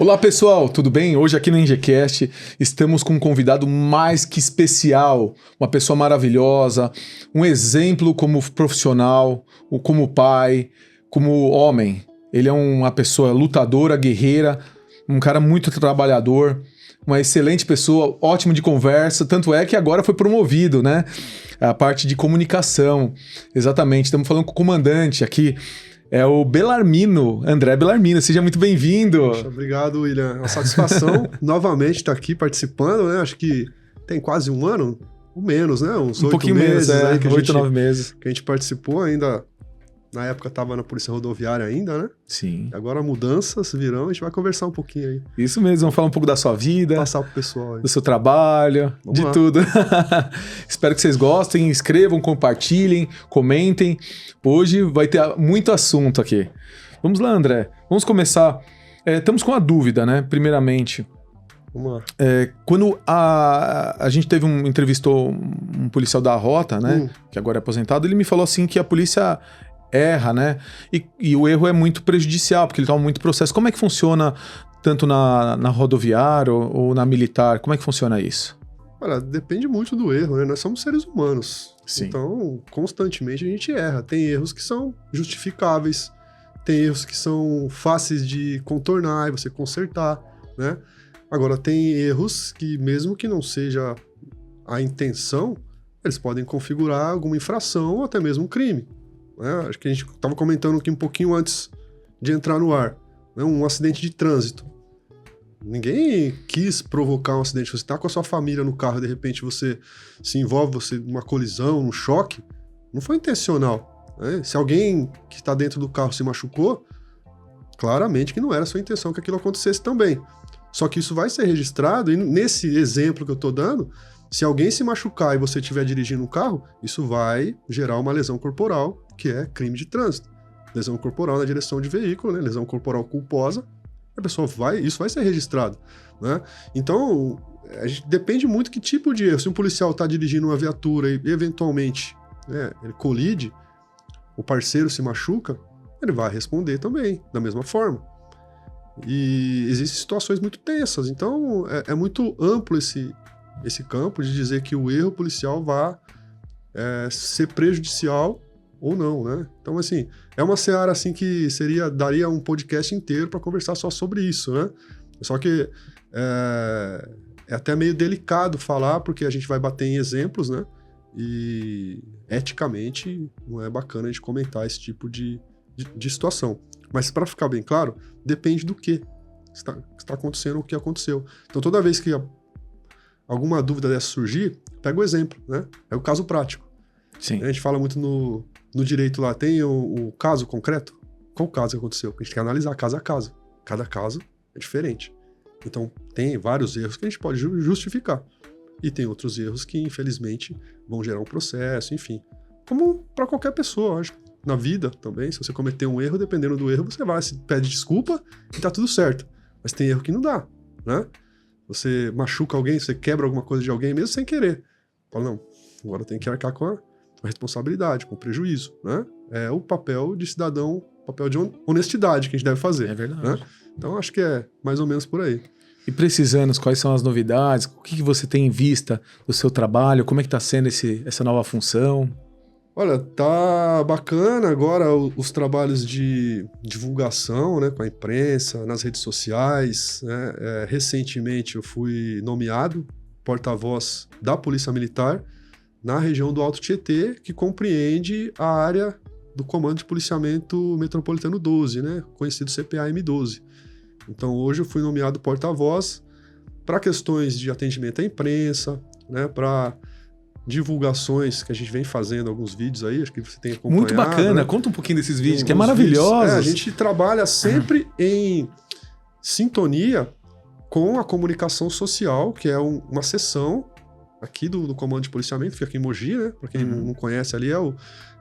Olá pessoal, tudo bem? Hoje aqui no NGCast estamos com um convidado mais que especial, uma pessoa maravilhosa, um exemplo como profissional, como pai, como homem. Ele é uma pessoa lutadora, guerreira, um cara muito trabalhador, uma excelente pessoa, ótimo de conversa, tanto é que agora foi promovido, né? A parte de comunicação, exatamente. Estamos falando com o comandante aqui. É o Bellarmino, André Bellarmino. Seja muito bem-vindo. Poxa, obrigado, William. É uma satisfação novamente estar aqui participando, né? Acho que tem quase um ano, ou menos, né? Uns 8 meses. Aí que 8, 9 meses. Que a gente participou ainda. Na época estava na Polícia Rodoviária ainda, né? Sim. Agora mudanças virão, a gente vai conversar um pouquinho aí. Isso mesmo, vamos falar um pouco da sua vida. Passar pro pessoal aí. Do seu trabalho, Vamos de lá. tudo. Espero que vocês gostem, inscrevam, compartilhem, comentem. Hoje vai ter muito assunto aqui. Vamos lá, André. Vamos começar. Estamos com uma dúvida, né? Primeiramente. Vamos lá. Quando a gente entrevistou um policial da Rota, né? Que agora é aposentado, ele me falou assim que a polícia erra, né? E o erro é muito prejudicial, porque ele toma muito processo. Como é que funciona tanto na rodoviária ou na militar? Como é que funciona isso? Olha, depende muito do erro, né? Nós somos seres humanos. Sim. Então, constantemente a gente erra. Tem erros que são justificáveis, tem erros que são fáceis de contornar e você consertar, né? Agora, tem erros que, mesmo que não seja a intenção, eles podem configurar alguma infração ou até mesmo um crime. Né? Acho que a gente estava comentando aqui um pouquinho antes de entrar no ar, né? Um acidente de trânsito. Ninguém quis provocar um acidente. Você está com a sua família no carro e de repente você se envolve numa colisão, num choque, não foi intencional. Né? Se alguém que está dentro do carro se machucou, claramente que não era sua intenção que aquilo acontecesse também. Só que isso vai ser registrado e nesse exemplo que eu estou dando, se alguém se machucar e você estiver dirigindo um carro, isso vai gerar uma lesão corporal, que é crime de trânsito. Lesão corporal na direção de veículo, né? Lesão corporal culposa, a pessoa isso vai ser registrado, né? Então, a gente depende muito que tipo de erro. Se um policial está dirigindo uma viatura e eventualmente, né, ele colide, o parceiro se machuca, ele vai responder também, da mesma forma. E existem situações muito tensas, então é muito amplo esse campo de dizer que o erro policial vai ser prejudicial ou não, né? Então, assim, é uma seara assim que daria um podcast inteiro para conversar só sobre isso, né? Só que é até meio delicado falar, porque a gente vai bater em exemplos, né? E eticamente não é bacana a gente comentar esse tipo de situação. Mas para ficar bem claro, depende do que está acontecendo, o que aconteceu. Então, toda vez que alguma dúvida dessa surgir, pega o exemplo, né? É o caso prático. Sim. A gente fala muito no direito lá, tem o caso concreto? Qual caso que aconteceu? A gente quer analisar caso a caso. Cada caso é diferente. Então, tem vários erros que a gente pode justificar. E tem outros erros que, infelizmente, vão gerar um processo, enfim. Como para qualquer pessoa, acho. Na vida também, se você cometer um erro, dependendo do erro, você vai, pede desculpa e tá tudo certo. Mas tem erro que não dá, né? Você machuca alguém, você quebra alguma coisa de alguém, mesmo sem querer. Fala, não, agora tem que arcar com a responsabilidade, com o prejuízo, né? É o papel de cidadão, papel de honestidade que a gente deve fazer. É verdade. Né? Então, acho que é mais ou menos por aí. E para esses anos, quais são as novidades? O que você tem em vista do seu trabalho? Como é que está sendo essa nova função? Olha, tá bacana agora os trabalhos de divulgação, né, com a imprensa, nas redes sociais, né? Recentemente eu fui nomeado porta-voz da Polícia Militar na região do Alto Tietê, que compreende a área do Comando de Policiamento Metropolitano 12, né, conhecido CPAM-12. Então hoje eu fui nomeado porta-voz para questões de atendimento à imprensa, né, para divulgações que a gente vem fazendo, alguns vídeos aí, acho que você tem acompanhado. Muito bacana, né? Conta um pouquinho desses vídeos, que é maravilhosos. A gente trabalha sempre em sintonia com a comunicação social, que é uma seção aqui do Comando de Policiamento, fica aqui em Mogi, né? Para quem não conhece ali,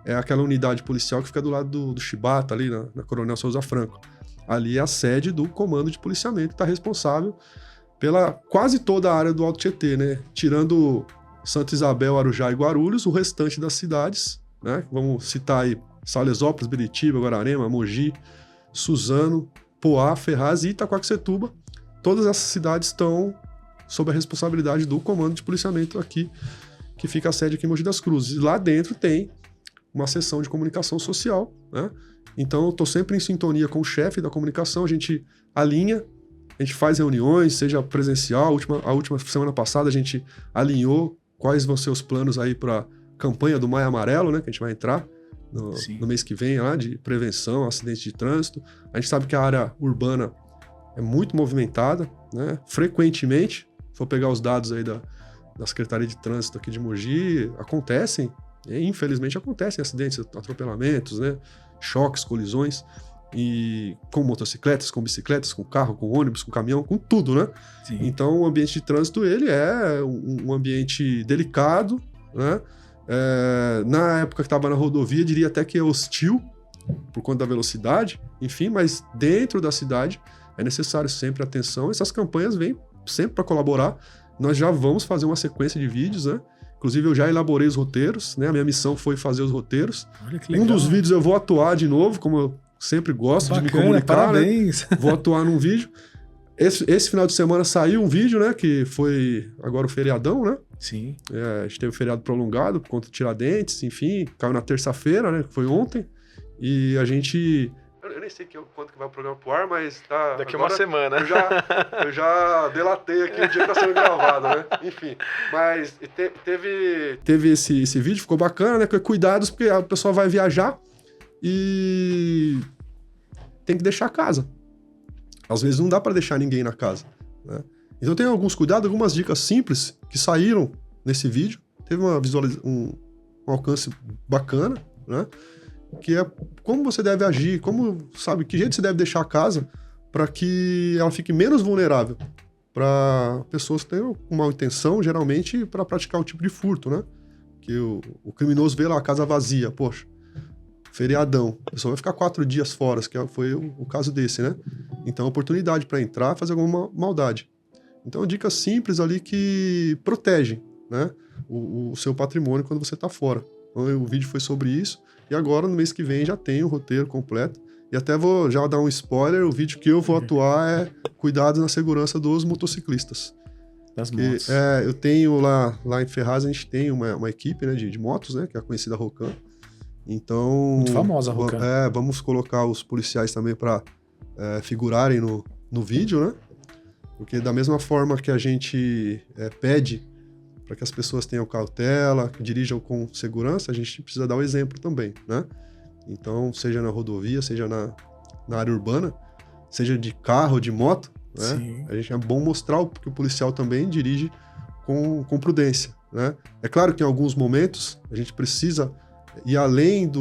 é aquela unidade policial que fica do lado do Chibata, ali na Coronel Souza Franco. Ali é a sede do Comando de Policiamento, que está responsável pela quase toda a área do Alto Tietê, né? Tirando Santa Isabel, Arujá e Guarulhos, o restante das cidades, né? Vamos citar aí Salesópolis, Biritiba, Guararema, Mogi, Suzano, Poá, Ferraz e Itaquaquecetuba, todas essas cidades estão sob a responsabilidade do comando de policiamento aqui, que fica a sede aqui em Mogi das Cruzes. E lá dentro tem uma seção de comunicação social, né? Então eu estou sempre em sintonia com o chefe da comunicação, a gente alinha, a gente faz reuniões, seja presencial, a última semana passada a gente alinhou quais vão ser os planos aí para a campanha do Maio Amarelo, né? Que a gente vai entrar no mês que vem lá, de prevenção, acidentes de trânsito. A gente sabe que a área urbana é muito movimentada, né? Frequentemente, se for pegar os dados aí da Secretaria de Trânsito aqui de Mogi, infelizmente acontecem acidentes, atropelamentos, né? Choques, colisões, e com motocicletas, com bicicletas, com carro, com ônibus, com caminhão, com tudo, né? Sim. Então o ambiente de trânsito, ele é um ambiente delicado, né? Na época que estava na rodovia, diria até que é hostil, por conta da velocidade, enfim, mas dentro da cidade é necessário sempre atenção. Essas campanhas vêm sempre para colaborar. Nós já vamos fazer uma sequência de vídeos, né? Inclusive, eu já elaborei os roteiros, né? A minha missão foi fazer os roteiros. Olha que legal. Um dos vídeos eu vou atuar de novo, como eu sempre gosto. Bacana, de me comunicar, parabéns. né? Vou atuar num vídeo. Esse final de semana saiu um vídeo, né? Que foi agora o feriadão, né? Sim. A gente teve o feriado prolongado por conta de Tiradentes, enfim. Caiu na terça-feira, né? Que foi ontem. E a gente... Eu nem sei quanto que vai o programa pro ar, mas tá... Daqui uma semana. Eu já delatei aqui o dia que tá sendo gravado, né? Enfim, mas teve esse vídeo, ficou bacana, né? Cuidados, porque a pessoa vai viajar e tem que deixar a casa. Às vezes não dá para deixar ninguém na casa, né? Então tem alguns cuidados, algumas dicas simples que saíram nesse vídeo. Teve um alcance bacana, né? Que é como você deve agir, que jeito você deve deixar a casa para que ela fique menos vulnerável para pessoas que tenham uma intenção, geralmente, para praticar um tipo de furto, né? Que o criminoso vê lá a casa vazia, poxa, feriadão, a pessoa vai ficar 4 dias fora, que foi o caso desse, né? Então, oportunidade para entrar, fazer alguma maldade. Então, dicas simples ali que protegem, né? O seu patrimônio quando você está fora. Então, o vídeo foi sobre isso. E agora, no mês que vem, já tem o roteiro completo. E até vou já dar um spoiler, o vídeo que eu vou atuar é cuidados na segurança dos motociclistas. Das motos. Eu tenho lá em Ferraz, a gente tem uma equipe, né, de motos, né, que é a conhecida Rocan. Então... Muito famosa a Rocan. Vamos colocar os policiais também para figurarem no vídeo, né? Porque da mesma forma que a gente pede para que as pessoas tenham cautela, que dirijam com segurança, a gente precisa dar o exemplo também, né? Então, seja na rodovia, seja na área urbana, seja de carro, de moto, né? A gente é bom mostrar que o policial também dirige com prudência, né? É claro que em alguns momentos a gente precisa ir além de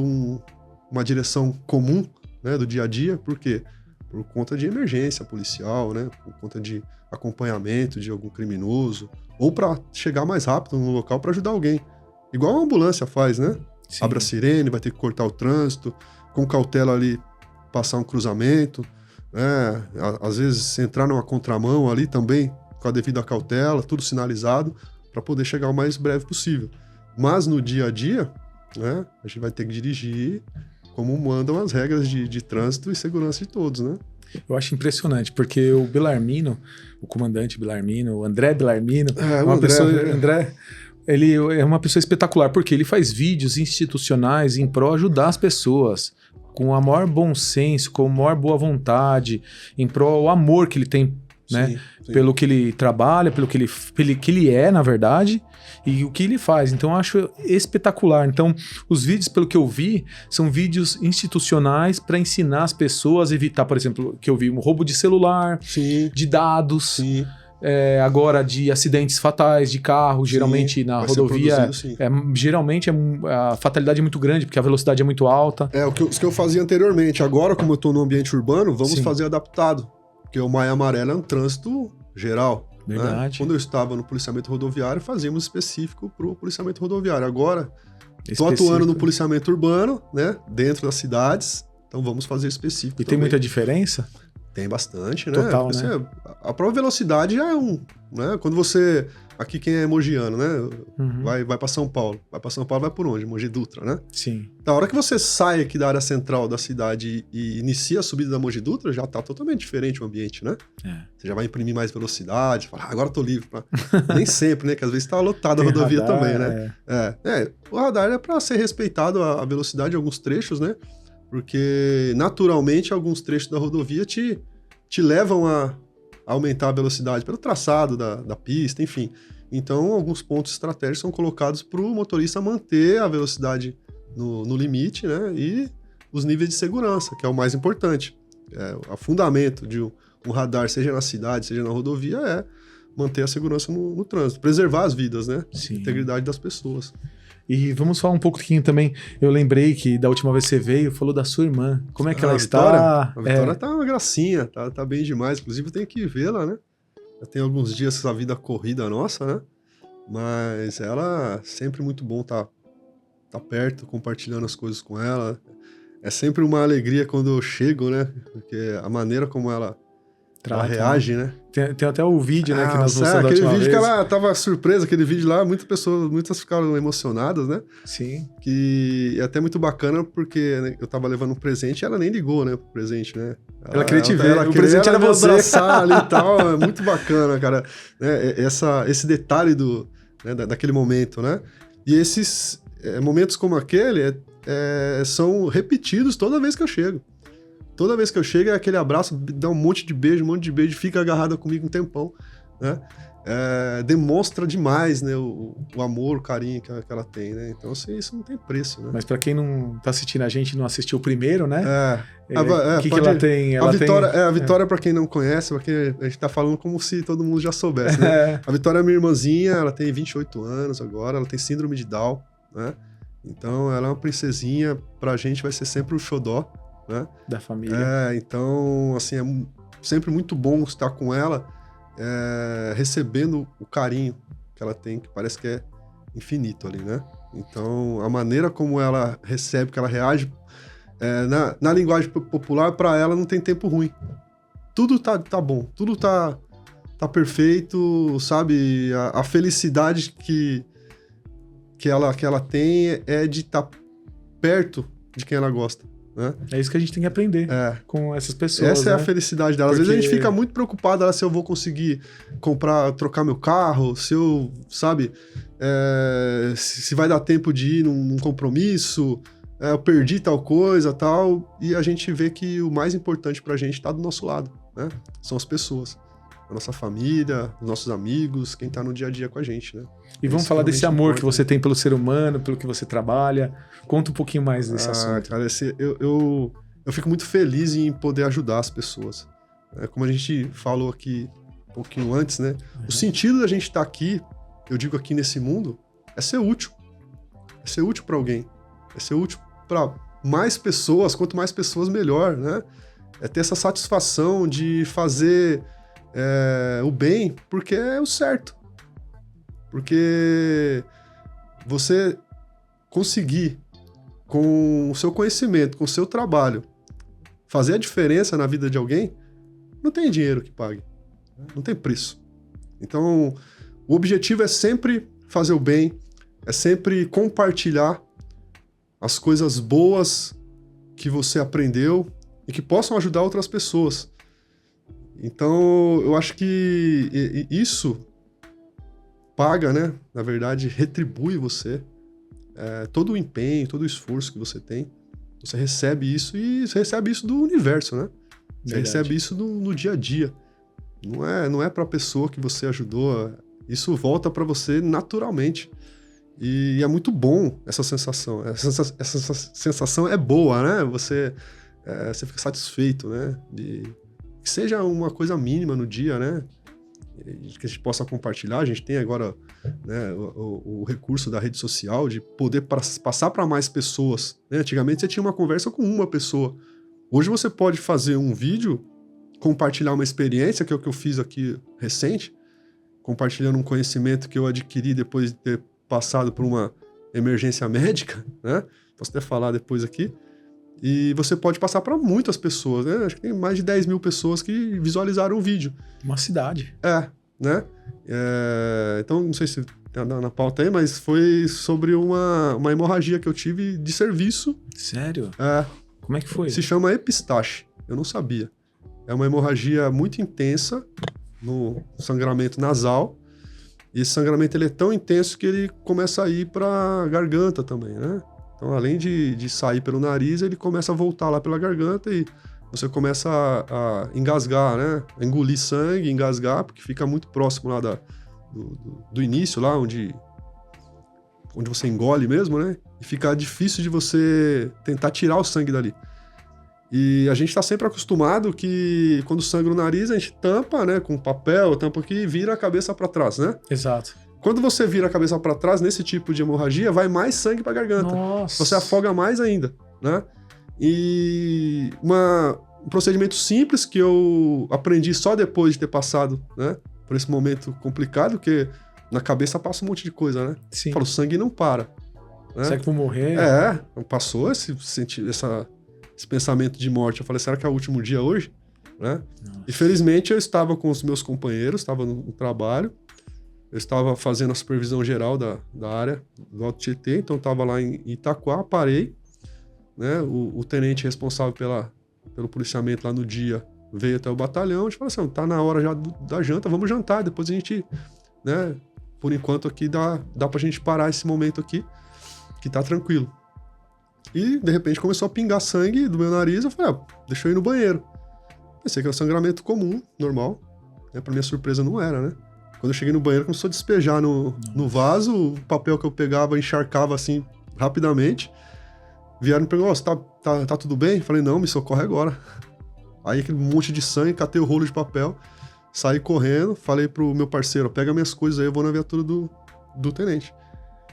uma direção comum, né, do dia a dia, por quê? Por conta de emergência policial, né? Por conta de acompanhamento de algum criminoso, ou para chegar mais rápido no local para ajudar alguém. Igual a ambulância faz, né? Sim. Abre a sirene, vai ter que cortar o trânsito, com cautela ali, passar um cruzamento, né? Às vezes entrar numa contramão ali também, com a devida cautela, tudo sinalizado, para poder chegar o mais breve possível. Mas no dia a dia, né, a gente vai ter que dirigir como mandam as regras de trânsito e segurança de todos, né? Eu acho impressionante, porque o Bellarmino, o comandante Bellarmino, o André Bellarmino, André, ele é uma pessoa espetacular, porque ele faz vídeos institucionais em pró ajudar as pessoas, com o maior bom senso, com a maior boa vontade, em pró o amor que ele tem, né? Sim. Pelo que ele trabalha, pelo que ele é, na verdade, e o que ele faz. Então eu acho espetacular. Então os vídeos, pelo que eu vi, são vídeos institucionais para ensinar as pessoas a evitar, por exemplo, que eu vi um roubo de celular, sim, de dados, sim. Agora de acidentes fatais de carro, geralmente sim, na rodovia, geralmente a fatalidade é muito grande, porque a velocidade é muito alta. Os que eu fazia anteriormente. Agora, como eu estou no ambiente urbano, vamos sim, fazer adaptado. Porque o Maio Amarelo é um trânsito geral. Verdade. Né? Quando eu estava no policiamento rodoviário, fazíamos específico para o policiamento rodoviário. Agora, estou atuando no policiamento urbano, né? Dentro das cidades. Então vamos fazer específico. E também. Tem muita diferença? Tem bastante, né? Total, porque, né? A própria velocidade já é né? Quando você aqui quem é mogiano, né? Uhum. Vai para São Paulo. Vai para São Paulo, vai por onde? Mogi Dutra, né? Sim. Da hora que você sai aqui da área central da cidade e inicia a subida da Mogi Dutra, já tá totalmente diferente o ambiente, né? Você já vai imprimir mais velocidade, fala, agora eu tô livre. Nem sempre, né? Que às vezes tá lotada a rodovia radar, também, né? O radar é para ser respeitado a velocidade em alguns trechos, né? Porque naturalmente alguns trechos da rodovia te levam a aumentar a velocidade pelo traçado da pista, enfim. Então, alguns pontos estratégicos são colocados para o motorista manter a velocidade no limite, né? E os níveis de segurança, que é o mais importante. O fundamento de um radar, seja na cidade, seja na rodovia, é manter a segurança no trânsito, preservar as vidas, né? Sim. A integridade das pessoas. E vamos falar um pouquinho também. Eu lembrei que da última vez que você veio, falou da sua irmã. Como é que ela está? A Vitória tá uma gracinha, tá bem demais. Inclusive, eu tenho que vê-la, né? Já tem alguns dias essa vida corrida nossa, né? Mas ela sempre muito bom tá perto, compartilhando as coisas com ela. É sempre uma alegria quando eu chego, né? Porque a maneira como ela reage, né? Tem até o vídeo, né? Que nós mostramos da aquele última vídeo vez. que ela tava surpresa, aquele vídeo lá, muitas ficaram emocionadas, né? Sim. Que é até muito bacana porque, né, eu tava levando um presente e ela nem ligou, né, pro presente, né? Ela queria te ver, o presente era você. Abraçar ali e tal, é muito bacana, cara. Né? Esse detalhe daquele momento, né? E esses momentos como aquele são repetidos toda vez que eu chego. Toda vez que eu chego é aquele abraço, dá um monte de beijo, fica agarrada comigo um tempão, né? Demonstra demais, né, o amor, o carinho que ela tem, né? Então, assim, isso não tem preço, né? Mas pra quem não tá assistindo a gente e não assistiu o primeiro, né? O que ela tem? A Vitória, pra quem não conhece, porque a gente tá falando como se todo mundo já soubesse, né? A Vitória é minha irmãzinha, ela tem 28 anos agora, ela tem síndrome de Down, né? Então, ela é uma princesinha, pra gente vai ser sempre o xodó, né? Da família. Então, assim, é sempre muito bom estar com ela, recebendo o carinho que ela tem, que parece que é infinito ali, né? Então, a maneira como ela recebe, que ela reage, na linguagem popular, para ela não tem tempo ruim. Tudo tá bom, tudo tá perfeito, sabe? A felicidade que ela tem é de estar perto de quem ela gosta, né? É isso que a gente tem que aprender com essas pessoas. Essa é né? a felicidade dela. Às vezes a gente fica muito preocupado se eu vou conseguir trocar meu carro, se eu, sabe, se vai dar tempo de ir num compromisso, eu perdi tal coisa, tal, e a gente vê que o mais importante pra gente tá do nosso lado, né? São as pessoas. A nossa família, os nossos amigos, quem tá no dia a dia com a gente, né? E vamos falar desse amor que você tem pelo ser humano, pelo que você trabalha. Conta um pouquinho mais desse assunto. Cara, eu fico muito feliz em poder ajudar as pessoas. Como a gente falou aqui um pouquinho antes, né? Uhum. O sentido da gente estar aqui, eu digo aqui nesse mundo, é ser útil. É ser útil para alguém. É ser útil para mais pessoas. Quanto mais pessoas, melhor, né? É ter essa satisfação de fazer o bem, porque é o certo. Porque você conseguir, com o seu conhecimento, com o seu trabalho, fazer a diferença na vida de alguém, não tem dinheiro que pague. Não tem preço. Então, o objetivo é sempre fazer o bem, é sempre compartilhar as coisas boas que você aprendeu e que possam ajudar outras pessoas. Então, eu acho que isso paga, né? Na verdade, retribui você. Todo o empenho, todo o esforço que você tem. Você recebe isso e você recebe isso do universo, né? Você recebe isso no dia a dia. Não é para a pessoa que você ajudou. Isso volta para você naturalmente. E é muito bom essa sensação. Essa sensação é boa, né? Você fica satisfeito, né? Que seja uma coisa mínima no dia, né? Que a gente possa compartilhar. A gente tem agora, né, o recurso da rede social de poder passar para mais pessoas, né? Antigamente você tinha uma conversa com uma pessoa. Hoje você pode fazer um vídeo, compartilhar uma experiência, que é o que eu fiz aqui recente, compartilhando um conhecimento que eu adquiri depois de ter passado por uma emergência médica, né? Posso até falar depois aqui. E você pode passar para muitas pessoas, né? Acho que tem mais de 10 mil pessoas que visualizaram o vídeo. Uma cidade. né? Então, não sei se tá na pauta aí, mas foi sobre uma hemorragia que eu tive de serviço. Sério? Como é que foi? Se chama epistaxe. Eu não sabia. É uma hemorragia muito intensa no sangramento nasal. E esse sangramento ele é tão intenso que ele começa a ir para a garganta também, né? Então, além de sair pelo nariz, ele começa a voltar lá pela garganta e você começa a engasgar, né? A engolir sangue, engasgar, porque fica muito próximo lá do início, lá onde você engole mesmo, né? E fica difícil de você tentar tirar o sangue dali. E a gente está sempre acostumado que quando sangra no nariz, a gente tampa, né? Com papel, tampa aqui e vira a cabeça para trás, né? Exato. Quando você vira a cabeça para trás, nesse tipo de hemorragia, vai mais sangue para a garganta. Nossa. Você afoga mais ainda, né? E um procedimento simples que eu aprendi só depois de ter passado, né? Por esse momento complicado, porque na cabeça passa um monte de coisa, né? Sim. Fala, o sangue não para. Né? Será que vou morrer? Passou esse pensamento de morte. Eu falei, será que é o último dia hoje? Né? E felizmente eu estava com os meus companheiros, estava no trabalho, eu estava fazendo a supervisão geral da área do Alto Tietê, então eu estava lá em Itaquá, parei, né? O tenente responsável pelo policiamento lá no dia veio até o batalhão, a gente falou assim, tá na hora já da janta, vamos jantar, depois a gente, né, por enquanto aqui dá pra gente parar esse momento aqui, que tá tranquilo. E, de repente, começou a pingar sangue do meu nariz, eu falei, deixa eu ir no banheiro. Pensei que era um sangramento comum, normal, né, pra minha surpresa não era, né. Quando eu cheguei no banheiro, começou a despejar no vaso, o papel que eu pegava encharcava assim, rapidamente. Vieram me perguntar, tá tudo bem? Falei, não, me socorre agora. Aí aquele monte de sangue, catei o rolo de papel, saí correndo, falei pro meu parceiro, pega minhas coisas aí, eu vou na viatura do tenente.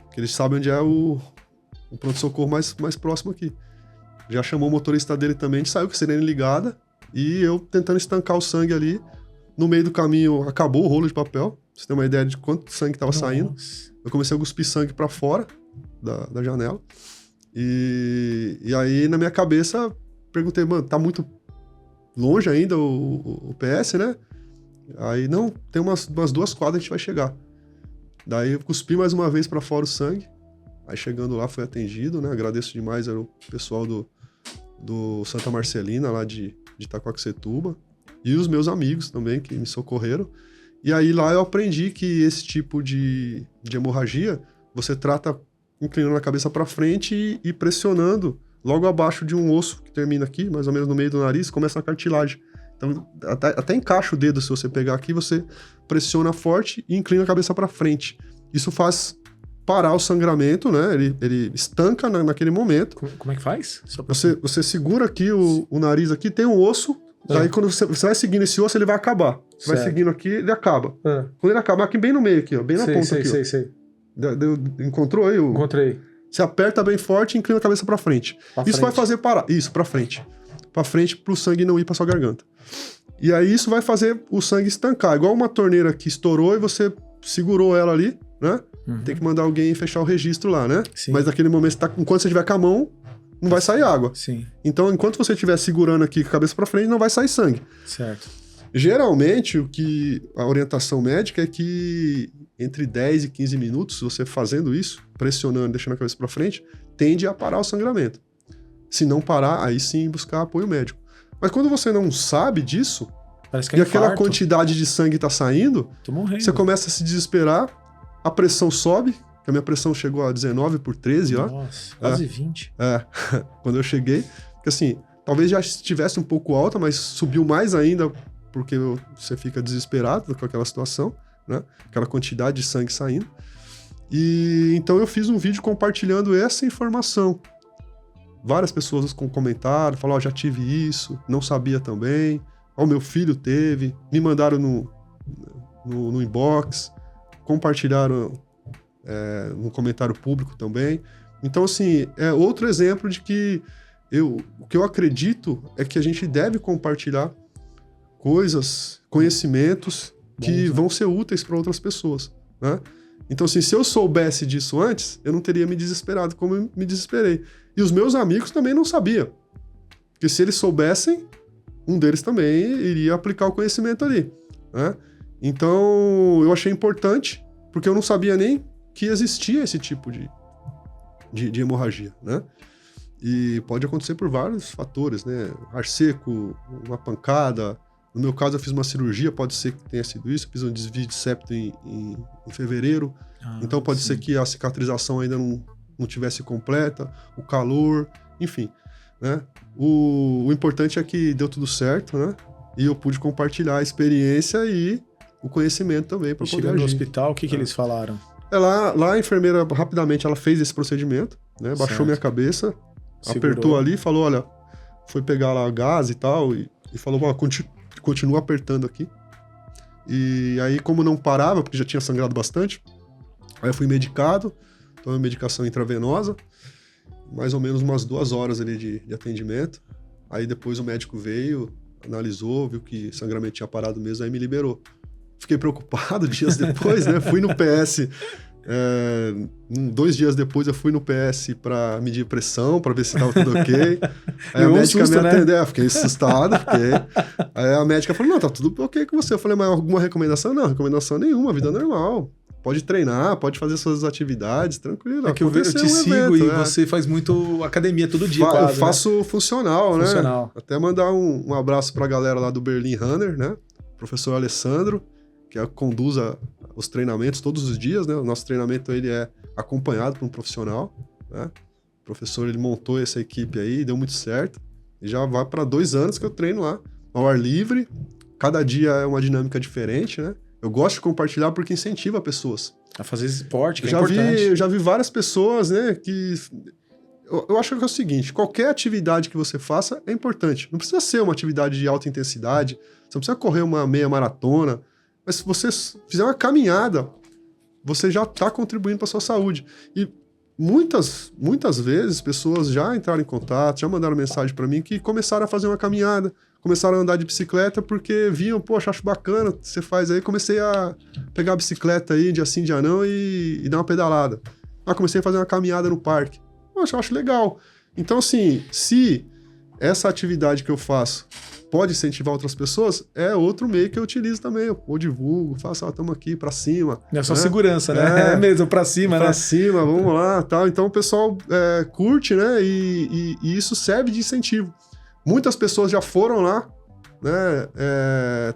Porque eles sabem onde é o pronto-socorro mais próximo aqui. Já chamou o motorista dele também, a gente saiu com a sirene ligada, e eu tentando estancar o sangue ali. No meio do caminho, acabou o rolo de papel, pra você ter uma ideia de quanto sangue tava saindo. Eu comecei a cuspir sangue pra fora da janela. E aí, na minha cabeça, perguntei, mano, tá muito longe ainda o PS, né? Aí, não, tem umas 2 quadras, a gente vai chegar. Daí, eu cuspi mais uma vez pra fora o sangue. Aí, chegando lá, fui atendido, né? Agradeço demais ao pessoal do Santa Marcelina, lá de Itaquaquecetuba. E os meus amigos também, que me socorreram. E aí, lá eu aprendi que esse tipo de hemorragia, você trata inclinando a cabeça para frente e pressionando logo abaixo de um osso que termina aqui, mais ou menos no meio do nariz, começa a cartilagem. Então, até encaixa o dedo, se você pegar aqui, você pressiona forte e inclina a cabeça para frente. Isso faz parar o sangramento, né? Ele estanca naquele momento. Como é que faz? Você segura aqui o nariz aqui, tem um osso, daí quando você vai seguindo esse osso, ele vai acabar. Você vai seguindo aqui, ele acaba. Quando ele acaba, aqui bem no meio, aqui, ó, bem na ponta aqui. Sei. Encontrou aí? Encontrei. Você aperta bem forte e inclina a cabeça pra frente. Isso vai fazer parar. Isso, pra frente. Pra frente, pro sangue não ir pra sua garganta. E aí isso vai fazer o sangue estancar. Igual uma torneira que estourou e você segurou ela ali, né? Uhum. Tem que mandar alguém fechar o registro lá, né? Sim. Mas naquele momento, enquanto você estiver com a mão, não vai sair água. Sim. Então, enquanto você estiver segurando aqui com a cabeça pra frente, não vai sair sangue. Certo. Geralmente, a orientação médica é que entre 10 e 15 minutos, você fazendo isso, pressionando, deixando a cabeça para frente, tende a parar o sangramento. Se não parar, aí sim buscar apoio médico. Mas quando você não sabe disso, parece que é e aquela quantidade de sangue tá saindo, você começa a se desesperar, a pressão sobe, que a minha pressão chegou a 19/13 lá. Nossa, quase 20. Quando eu cheguei, porque assim, talvez já estivesse um pouco alta, mas subiu mais ainda, porque você fica desesperado com aquela situação, né? Aquela quantidade de sangue saindo. E então eu fiz um vídeo compartilhando essa informação. Várias pessoas comentaram, falaram, já tive isso, não sabia também. Meu filho teve, me mandaram no inbox, compartilharam no comentário público também. Então, assim, é outro exemplo de que o que eu acredito é que a gente deve compartilhar coisas, conhecimentos que vão ser úteis para outras pessoas, né? Então, assim, se eu soubesse disso antes, eu não teria me desesperado como eu me desesperei. E os meus amigos também não sabiam. Porque se eles soubessem, um deles também iria aplicar o conhecimento ali, né? Então, eu achei importante, porque eu não sabia nem que existia esse tipo de hemorragia, né? E pode acontecer por vários fatores, né? Ar seco, uma pancada. No meu caso, eu fiz uma cirurgia, pode ser que tenha sido isso. Eu fiz um desvio de septo em fevereiro. Então, pode ser que a cicatrização ainda não tivesse completa, o calor, enfim, né? O importante é que deu tudo certo, né? E eu pude compartilhar a experiência e o conhecimento também para poder agir. Chegando no hospital, o que eles falaram? Lá a enfermeira, rapidamente, ela fez esse procedimento, né? Baixou minha cabeça, segurou, apertou ali, falou, olha, foi pegar lá gás e tal, e falou, continua apertando aqui. E aí, como não parava, porque já tinha sangrado bastante, aí eu fui medicado, tomei medicação intravenosa, mais ou menos umas 2 horas ali de atendimento. Aí depois o médico veio, analisou, viu que o sangramento tinha parado mesmo, aí me liberou. Fiquei preocupado dias depois, né? Fui no PS, 2 dias depois eu fui no PS pra medir pressão, pra ver se tava tudo ok. Aí a médica me atendeu, fiquei assustado, Aí a médica falou, não, tá tudo ok com você. Eu falei, mas alguma recomendação? Não, recomendação nenhuma, vida normal. Pode treinar, pode fazer suas atividades, tranquilo. É que eu te sigo e você faz muito academia todo dia, quase, eu faço funcional, né? Funcional. Até mandar um abraço pra galera lá do Berlin Runner, né? Professor Alessandro, que conduz os treinamentos todos os dias, né? O nosso treinamento, ele é acompanhado por um profissional, né? O professor, ele montou essa equipe aí, deu muito certo. E já vai para 2 anos que eu treino lá, ao ar livre. Cada dia é uma dinâmica diferente, né? Eu gosto de compartilhar porque incentiva pessoas a fazer esporte, que é importante. Eu já vi várias pessoas, né, que... Eu acho que é o seguinte, qualquer atividade que você faça é importante. Não precisa ser uma atividade de alta intensidade, você não precisa correr uma meia maratona, mas se você fizer uma caminhada, você já está contribuindo para a sua saúde. E muitas vezes pessoas já entraram em contato, já mandaram mensagem para mim que começaram a fazer uma caminhada, começaram a andar de bicicleta porque viam, poxa, acho bacana, você faz aí. Comecei a pegar a bicicleta aí, dia sim, dia não, e dar uma pedalada. Comecei a fazer uma caminhada no parque. Poxa, eu acho legal. Então, assim, se essa atividade que eu faço pode incentivar outras pessoas, é outro meio que eu utilizo também. Eu divulgo, faço, estamos aqui pra cima. É só segurança, né? É mesmo, pra cima, né? Pra cima, vamos lá, tal. Então o pessoal curte, né? E isso serve de incentivo. Muitas pessoas já foram lá, né,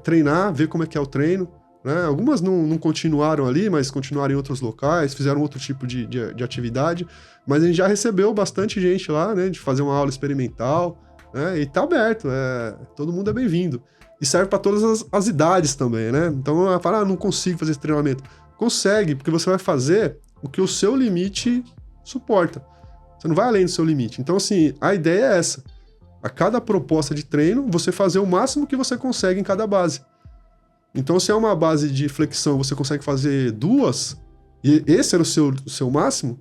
treinar, ver como é que é o treino, né? Algumas não continuaram ali, mas continuaram em outros locais, fizeram outro tipo de atividade, mas a gente já recebeu bastante gente lá, né, de fazer uma aula experimental, né, e tá aberto, todo mundo é bem-vindo. E serve para todas as idades também, né? Então, ela fala, não consigo fazer esse treinamento. Consegue, porque você vai fazer o que o seu limite suporta. Você não vai além do seu limite. Então, assim, a ideia é essa. A cada proposta de treino, você fazer o máximo que você consegue em cada base. Então, se é uma base de flexão, você consegue fazer 2, e esse era o seu máximo,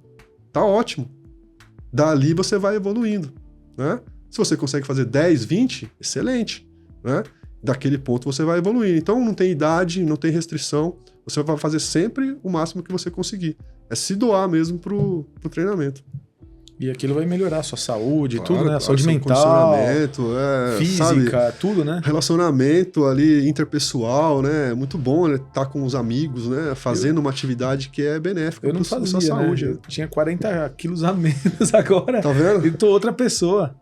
tá ótimo. Dali você vai evoluindo, né? Se você consegue fazer 10, 20, excelente, né? Daquele ponto você vai evoluindo. Então, não tem idade, não tem restrição, você vai fazer sempre o máximo que você conseguir. É se doar mesmo pro treinamento. E aquilo vai melhorar a sua saúde, claro, tudo, né? A saúde mental, física, sabe? Tudo, né? Relacionamento ali, interpessoal, né? É muito bom, né? Estar com os amigos, né? Fazendo uma atividade que é benéfica para a sua saúde. Né? Eu tinha 40 quilos a menos agora. Tá vendo? E tô outra pessoa.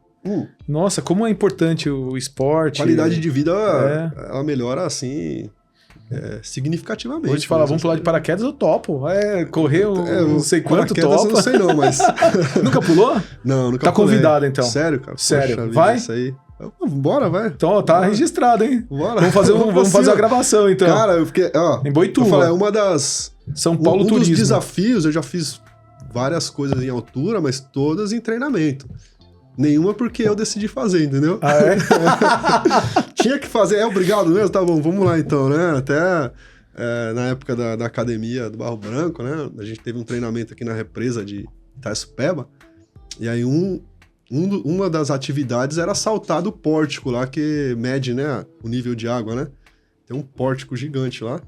Nossa, como é importante o esporte. A qualidade de vida, ela melhora, assim... significativamente. Vou te falar, vamos pular de paraquedas, eu topo. Correr não sei quanto, topa. Eu não sei não, mas... Nunca pulou? Não, nunca Tá pulei. Convidado, então. Sério, cara? Sério. Poxa, vai? Isso aí. Bora, vai. Então, tá registrado, hein? Bora. Vamos fazer a gravação, então. Cara, eu fiquei... em Boituva. Eu falei, é uma das... São Paulo Turismo. Um dos desafios, eu já fiz várias coisas em altura, mas todas em treinamento. Nenhuma porque eu decidi fazer, entendeu? Ah, é? Tinha que fazer, obrigado mesmo? Tá bom, vamos lá então, né? Até na época da academia do Barro Branco, né? A gente teve um treinamento aqui na represa de Itaçupeba, e aí uma das atividades era saltar do pórtico lá, que mede, né, o nível de água, né? Tem um pórtico gigante lá,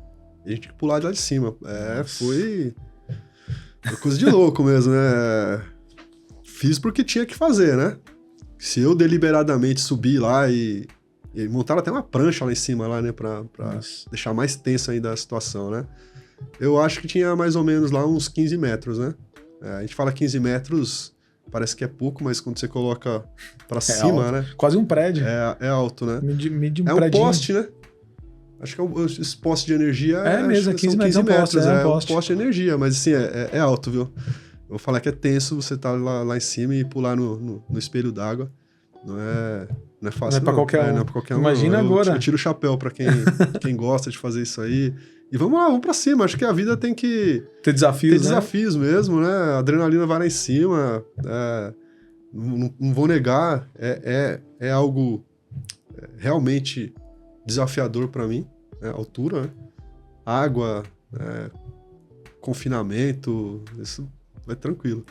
e a gente tinha que pular de lá de cima. Foi coisa de louco mesmo, né? Fiz porque tinha que fazer, né? Se eu deliberadamente subir lá e E montaram até uma prancha lá em cima, lá, né? Pra Nossa. deixar mais tensa ainda a situação, né? Eu acho que tinha mais ou menos lá uns 15 metros, né? A gente fala 15 metros, parece que é pouco, mas quando você coloca pra cima, alto. né? Quase um prédio. É alto, né? Mede um É um predinho. poste, né? Acho que esse poste de energia... É mesmo, acho que 15 são metros, é um poste, é um poste. um poste de energia, mas assim, é alto, viu? Eu vou falar que é tenso você tá lá em cima e pular no espelho d'água. Não é fácil, Não é pra qualquer um. Não é pra qualquer um. Imagina não. agora. Eu tiro o chapéu pra quem gosta de fazer isso aí. E vamos lá, vamos pra cima. Acho que a vida tem que Ter desafios, ter né? desafios mesmo, né? A adrenalina vai lá em cima. Não vou negar, é algo realmente desafiador pra mim. Né? Altura, né? Água, confinamento, isso vai tranquilo.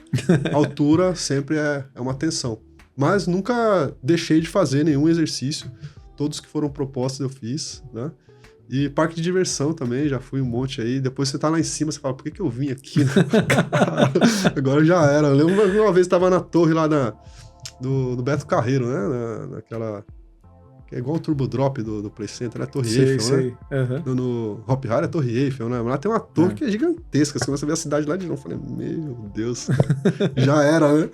Altura sempre é uma tensão. Mas nunca deixei de fazer nenhum exercício. Todos que foram propostos eu fiz, né? E parque de diversão também, já fui um monte aí. Depois você tá lá em cima, você fala, por que eu vim aqui? Agora já era. Eu lembro uma vez, tava na torre lá do Beto Carreiro, né? Naquela... Que é igual o Turbo Drop do Play Center, né? Torre Eiffel, né? Uhum. No Hop Hari é Torre Eiffel, né? Mas lá tem uma torre que é gigantesca. Você começa a ver a cidade lá de novo. Eu falei, meu Deus, já era, né?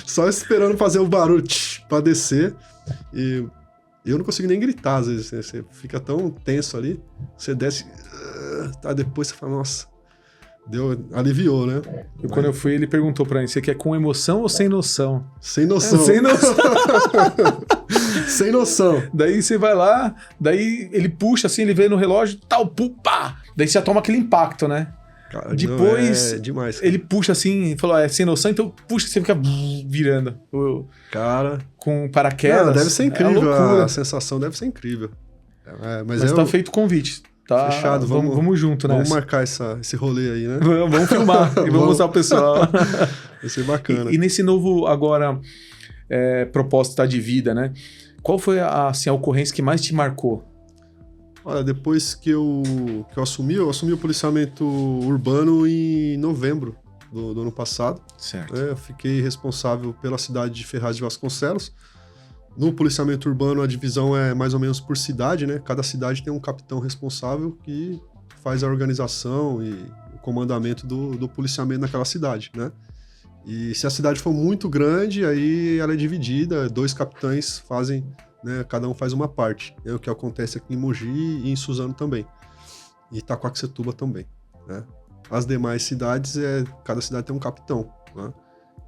Só esperando fazer o barulho pra descer. E eu não consigo nem gritar, às vezes. Você fica tão tenso ali. Você desce, tá? Depois você fala, nossa, aliviou, né? E quando eu fui, ele perguntou pra mim, você quer com emoção ou sem noção? Sem noção. Sem noção. Sem noção. Daí você vai lá, daí ele puxa assim, ele vê no relógio, tal, pá! Daí você já toma aquele impacto, né? Cara, depois, não, é demais, cara. ele puxa assim, falou, sem noção, então puxa, você fica virando. Cara... Com paraquedas. Não, deve ser incrível, a sensação deve ser incrível. Mas tá feito o convite. Tá, fechado, vamos junto, né? Vamos marcar esse rolê aí, né? Vamos filmar e vamos mostrar o pessoal. Vai ser bacana. E nesse novo, agora, proposta de vida, né? Qual foi a ocorrência que mais te marcou? Olha, depois que eu assumi o policiamento urbano em novembro do ano passado. Certo. Eu fiquei responsável pela cidade de Ferraz de Vasconcelos. No policiamento urbano, a divisão é mais ou menos por cidade, né? Cada cidade tem um capitão responsável que faz a organização e o comandamento do policiamento naquela cidade, né? E se a cidade for muito grande, aí ela é dividida, 2 capitães fazem, né? Cada um faz uma parte. É o que acontece aqui em Mogi e em Suzano também. E Itaquaquecetuba também, né? As demais cidades, cada cidade tem um capitão, né?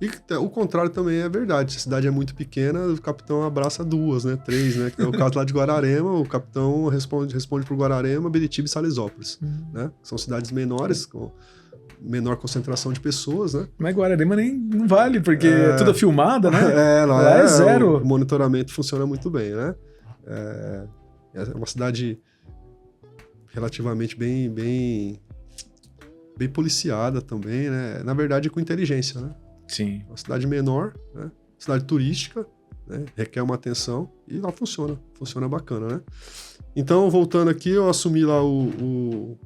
E o contrário também é verdade. Se a cidade é muito pequena, o capitão abraça 2, né? 3, né? Que é o caso lá de Guararema, o capitão responde por Guararema, Beritiba e Salesópolis, né? São cidades menores, com menor concentração de pessoas, né? Mas Guararema não vale, porque é tudo filmada, né? Lá é zero. O monitoramento funciona muito bem, né? É uma cidade relativamente bem policiada também, né? Na verdade, com inteligência, né? Sim. Uma cidade menor, né? Cidade turística, né? Requer uma atenção e lá funciona bacana, né? Então, voltando aqui, eu assumi lá o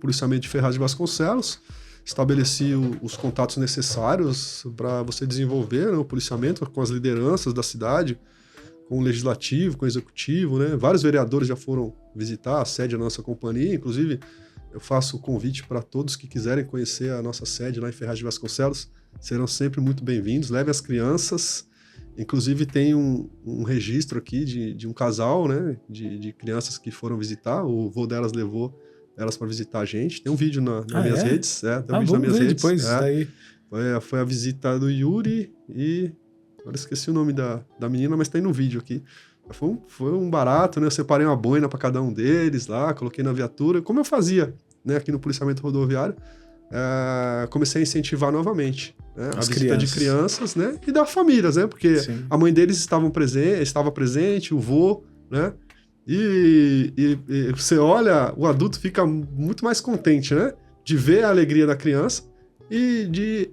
policiamento de Ferraz de Vasconcelos, estabeleci os contatos necessários para você desenvolver, né, o policiamento com as lideranças da cidade, com o legislativo, com o executivo, né? Vários vereadores já foram visitar a sede da nossa companhia, inclusive eu faço o convite para todos que quiserem conhecer a nossa sede lá em Ferraz de Vasconcelos, serão sempre muito bem-vindos, leve as crianças, inclusive tem um registro aqui de um casal, né, de crianças que foram visitar, o vô delas levou elas para visitar a gente, tem um vídeo nas minhas redes, tem um vídeo nas minhas redes. Depois, daí. Foi a visita do Yuri e, agora esqueci o nome da menina, mas tem no vídeo aqui. Foi um barato, né? Eu separei uma boina para cada um deles lá, coloquei na viatura, como eu fazia, né, aqui no policiamento rodoviário. Comecei a incentivar novamente, né, a visita de crianças, né, e das famílias, né, porque a mãe deles estava presente, o vô, né, e você olha, o adulto fica muito mais contente, né, de ver a alegria da criança e de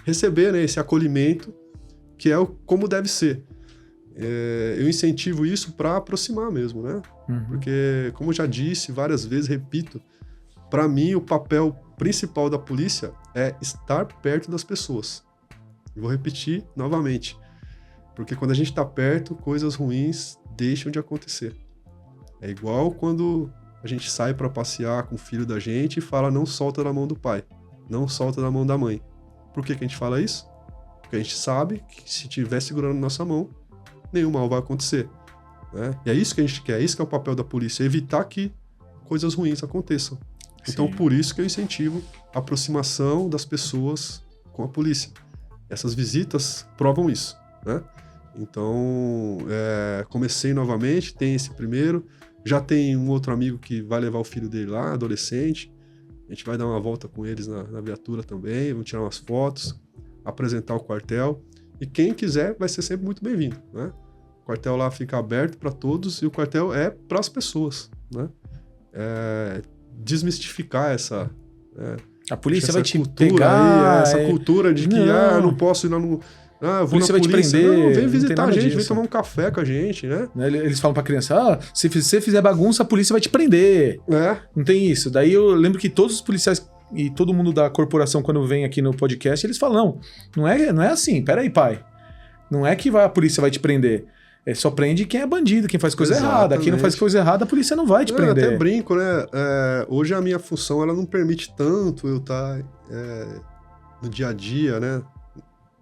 receber, né, esse acolhimento que é como deve ser. Eu incentivo isso para aproximar mesmo, né? Porque, como eu já disse várias vezes, repito, para mim o papel principal da polícia é estar perto das pessoas. Eu vou repetir novamente. Porque quando a gente tá perto, coisas ruins deixam de acontecer. É igual quando a gente sai para passear com o filho da gente e fala não solta da mão do pai, não solta da mão da mãe. Por que que a gente fala isso? Porque a gente sabe que se estiver segurando nossa mão, nenhum mal vai acontecer, né? E é isso que a gente quer, é isso que é o papel da polícia, evitar que coisas ruins aconteçam. Então, Sim. por isso que eu incentivo a aproximação das pessoas com a polícia. Essas visitas provam isso, né? Então, comecei novamente, tem esse primeiro, já tem um outro amigo que vai levar o filho dele lá, adolescente, a gente vai dar uma volta com eles na viatura também, vamos tirar umas fotos, apresentar o quartel, e quem quiser vai ser sempre muito bem-vindo, né? O quartel lá fica aberto para todos e o quartel é para as pessoas, né? Desmistificar essa... A polícia essa vai te cultura pegar. aí, essa cultura de que eu não posso ir lá no... eu vou na vai te polícia. prender. Não, vem Não visitar tem a nada gente, disso. vem tomar um café com a gente, né? Eles falam pra criança, se você fizer bagunça, a polícia vai te prender. Não tem isso. Daí eu lembro que todos os policiais e todo mundo da corporação, quando vem aqui no podcast, eles falam, não é assim, peraí, pai. Não é que a polícia vai te prender. Só prende quem é bandido, quem faz coisa errada. Quem não faz coisa errada, a polícia não vai te prender. Eu até brinco, né? Hoje a minha função, ela não permite tanto eu estar no dia a dia, né?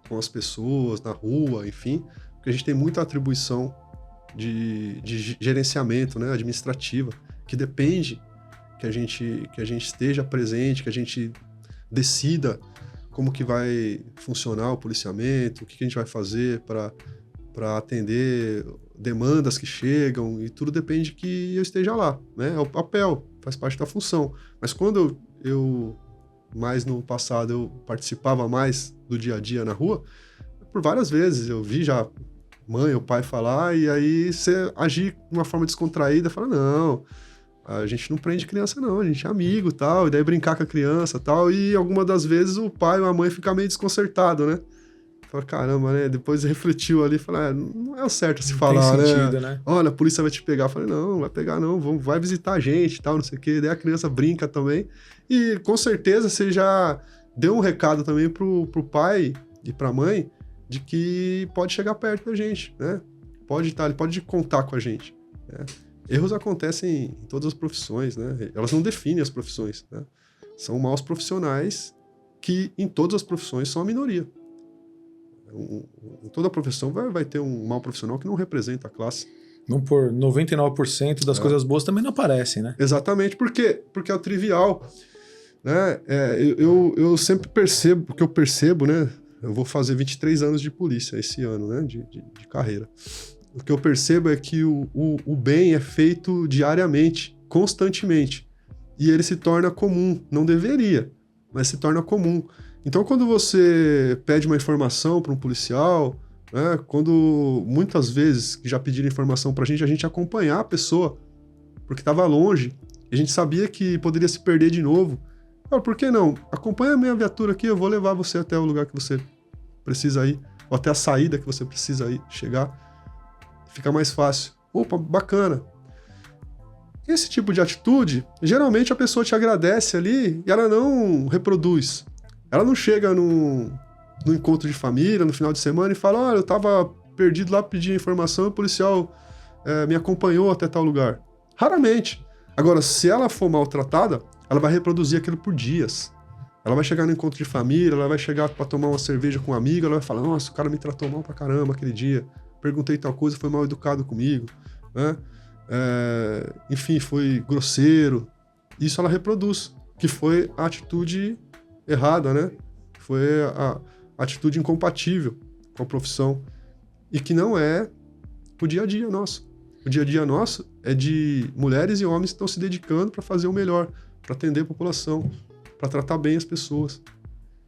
Com as pessoas, na rua, enfim. Porque a gente tem muita atribuição de gerenciamento, né? Administrativa, que depende que a gente esteja presente, que a gente decida como que vai funcionar o policiamento, o que a gente vai fazer para atender demandas que chegam, e tudo depende que eu esteja lá, né? É o papel, faz parte da função. Mas quando eu mais no passado, eu participava mais do dia a dia na rua, por várias vezes eu vi já mãe ou pai falar, e aí você agir de uma forma descontraída, fala, não, a gente não prende criança não, a gente é amigo e tal, e daí brincar com a criança e tal, e algumas das vezes o pai ou a mãe fica meio desconcertado, né? Fala, caramba, né? Depois refletiu ali e falou, não é o certo se falar, tem sentido, né? Olha, a polícia vai te pegar. Eu falei, não vai pegar não, vai visitar a gente e tal, não sei o quê. Daí a criança brinca também. E com certeza você já deu um recado também pro pai e pra mãe de que pode chegar perto da gente, né? Ele pode contar com a gente, né? Erros acontecem em todas as profissões, né? Elas não definem as profissões, né? São maus profissionais que em todas as profissões são a minoria. Em toda profissão vai ter um mau profissional que não representa a classe. Não por 99% das coisas boas também não aparecem, né? Exatamente, porque é o trivial, né? Eu sempre percebo, porque eu percebo, né? Eu vou fazer 23 anos de polícia esse ano, né? De carreira. O que eu percebo é que o bem é feito diariamente, constantemente. E ele se torna comum. Não deveria, mas se torna comum. Então, quando você pede uma informação para um policial, né, quando muitas vezes já pediram informação para a gente acompanhar a pessoa, porque estava longe, e a gente sabia que poderia se perder de novo. Por que não? Acompanha a minha viatura aqui, eu vou levar você até o lugar que você precisa ir, ou até a saída que você precisa ir, chegar. Fica mais fácil. Opa, bacana. Esse tipo de atitude, geralmente a pessoa te agradece ali e ela não reproduz. Ela não chega no encontro de família, no final de semana, e fala, olha, eu tava perdido lá, pedi informação e o policial me acompanhou até tal lugar. Raramente. Agora, se ela for maltratada, ela vai reproduzir aquilo por dias. Ela vai chegar no encontro de família, ela vai chegar para tomar uma cerveja com um amigo, ela vai falar, nossa, o cara me tratou mal pra caramba aquele dia, perguntei tal coisa, foi mal educado comigo, né? Enfim, foi grosseiro. Isso ela reproduz, que foi a atitude errada, né? Foi a atitude incompatível com a profissão e que não é o dia a dia nosso. O dia a dia nosso é de mulheres e homens que estão se dedicando para fazer o melhor, para atender a população, para tratar bem as pessoas.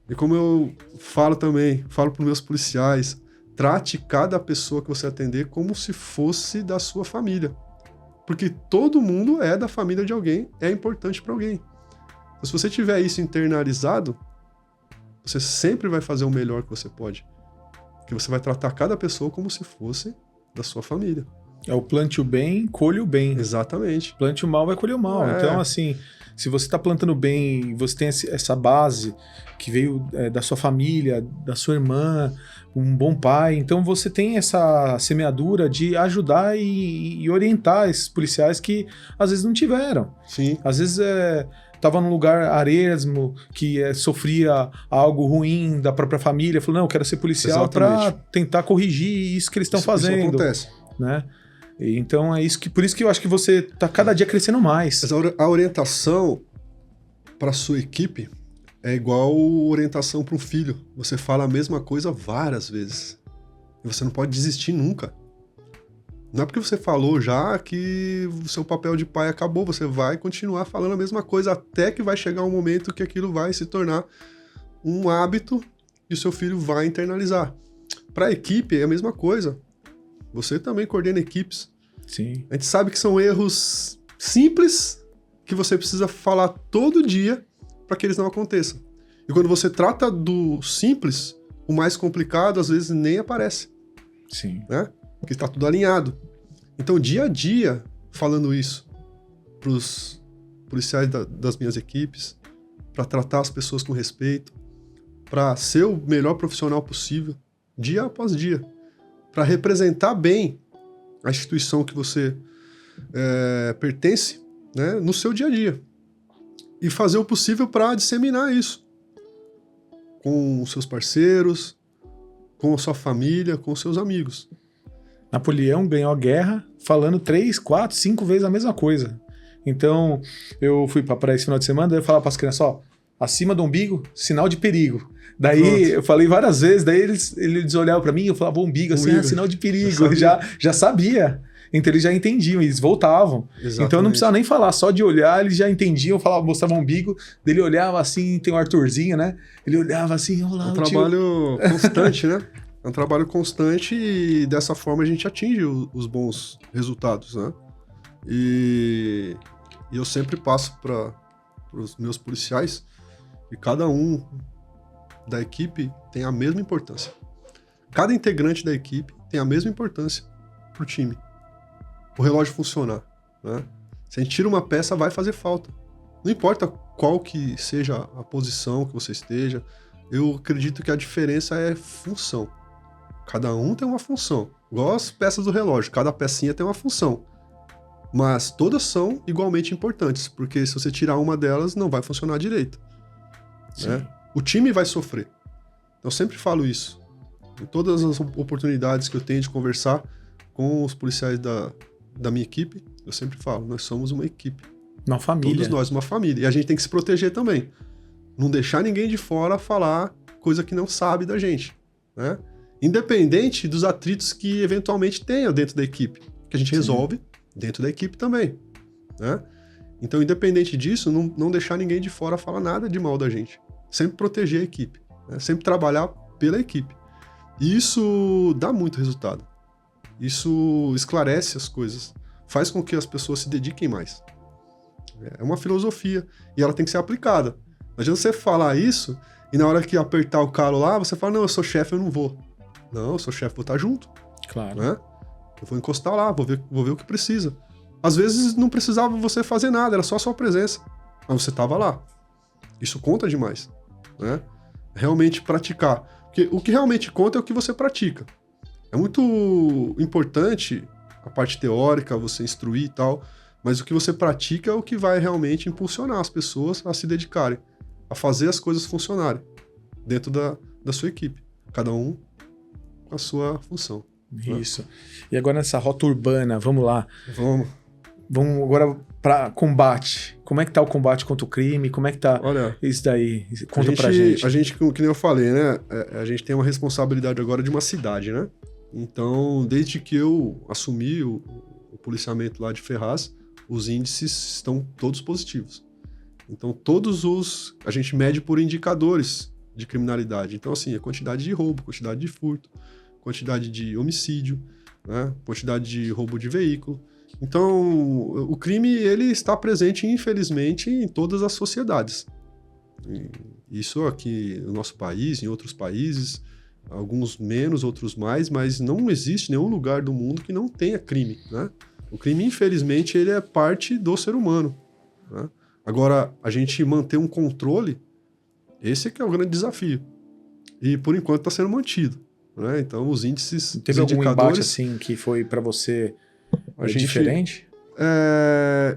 E como eu falo também, falo para os meus policiais, trate cada pessoa que você atender como se fosse da sua família. Porque todo mundo é da família de alguém, é importante para alguém. Então, se você tiver isso internalizado, você sempre vai fazer o melhor que você pode. Porque você vai tratar cada pessoa como se fosse da sua família. É o plante o bem, colhe o bem. Exatamente. Plante o mal, vai colher o mal. Então, assim, se você está plantando bem, você tem essa base que veio da sua família, da sua irmã, um bom pai, então você tem essa semeadura de ajudar e orientar esses policiais que às vezes não tiveram. Sim. Às vezes estava num lugar aresmo, que sofria algo ruim da própria família, falou, não, eu quero ser policial para tentar corrigir isso que eles estão fazendo. Isso acontece. Né? Então é isso por isso que eu acho que você está cada dia crescendo mais. Mas a orientação para sua equipe é igual orientação para um filho. Você fala a mesma coisa várias vezes. E você não pode desistir nunca. Não é porque você falou já que o seu papel de pai acabou. Você vai continuar falando a mesma coisa até que vai chegar um momento que aquilo vai se tornar um hábito e o seu filho vai internalizar. Para a equipe é a mesma coisa. Você também coordena equipes. Sim. A gente sabe que são erros simples que você precisa falar todo dia para que eles não aconteçam. E quando você trata do simples, o mais complicado às vezes nem aparece. Sim. Né? Porque está tudo alinhado. Então, dia a dia, falando isso para os policiais das minhas equipes, para tratar as pessoas com respeito, para ser o melhor profissional possível, dia após dia, para representar bem a instituição que você pertence, né, no seu dia a dia. E fazer o possível para disseminar isso com os seus parceiros, com a sua família, com os seus amigos. Napoleão ganhou a guerra falando 3, 4, 5 vezes a mesma coisa. Então, eu fui para esse final de semana, daí eu falava para as crianças, ó, acima do umbigo, sinal de perigo. Daí Pronto. Eu falei várias vezes, daí eles olhavam para mim, eu falava umbigo, assim, sinal de perigo. Já sabia. Então eles já entendiam, eles voltavam. Exatamente. Então eu não precisava nem falar, só de olhar, eles já entendiam, mostrava o umbigo, daí ele olhava assim, tem o Arthurzinho, né? Ele olhava assim, olha lá, é um trabalho constante, né? É um trabalho constante e dessa forma a gente atinge os bons resultados, né? E eu sempre passo para os meus policiais que cada um da equipe tem a mesma importância. Cada integrante da equipe tem a mesma importância pro time. O relógio funcionar, né? Se a gente tira uma peça, vai fazer falta. Não importa qual que seja a posição que você esteja, eu acredito que a diferença é função. Cada um tem uma função. Igual as peças do relógio, cada pecinha tem uma função. Mas todas são igualmente importantes, porque se você tirar uma delas, não vai funcionar direito. Né? O time vai sofrer. Eu sempre falo isso. Em todas as oportunidades que eu tenho de conversar com os policiais da minha equipe, eu sempre falo, nós somos uma equipe. Uma família. Todos nós, uma família. E a gente tem que se proteger também. Não deixar ninguém de fora falar coisa que não sabe da gente. Né? Independente dos atritos que eventualmente tenha dentro da equipe. Que a gente resolve dentro da equipe também. Né? Então, independente disso, não deixar ninguém de fora falar nada de mal da gente. Sempre proteger a equipe. Né? Sempre trabalhar pela equipe. E isso dá muito resultado. Isso esclarece as coisas. Faz com que as pessoas se dediquem mais. É uma filosofia. E ela tem que ser aplicada. Não adianta você falar isso e na hora que apertar o calo lá, você fala, não, eu sou chefe, eu não vou. Não, eu sou chefe, vou estar junto. Claro. Né? Eu vou encostar lá, vou ver o que precisa. Às vezes não precisava você fazer nada, era só a sua presença. Mas você estava lá. Isso conta demais. Né? Realmente praticar. Porque o que realmente conta é o que você pratica. É muito importante a parte teórica, você instruir e tal, mas o que você pratica é o que vai realmente impulsionar as pessoas a se dedicarem, a fazer as coisas funcionarem dentro da sua equipe. Cada um com a sua função. Isso. Né? E agora nessa rota urbana, vamos lá. Vamos agora para combate. Como é que tá o combate contra o crime? Como é que tá isso daí? Conta pra gente. A gente, que nem eu falei, né? A gente tem uma responsabilidade agora de uma cidade, né? Então, desde que eu assumi o policiamento lá de Ferraz, os índices estão todos positivos. Então, a gente mede por indicadores de criminalidade. Então, assim, a quantidade de roubo, quantidade de furto, quantidade de homicídio, né? Quantidade de roubo de veículo. Então, o crime, ele está presente, infelizmente, em todas as sociedades. Isso aqui no nosso país, em outros países, Alguns menos, outros mais, mas não existe nenhum lugar do mundo que não tenha crime, né? O crime, infelizmente, ele é parte do ser humano, né? Agora, a gente manter um controle, esse é que é o grande desafio. E, por enquanto, está sendo mantido, né? Então, os índices... Teve os algum indicadores, embate, assim, que foi para você gente, diferente?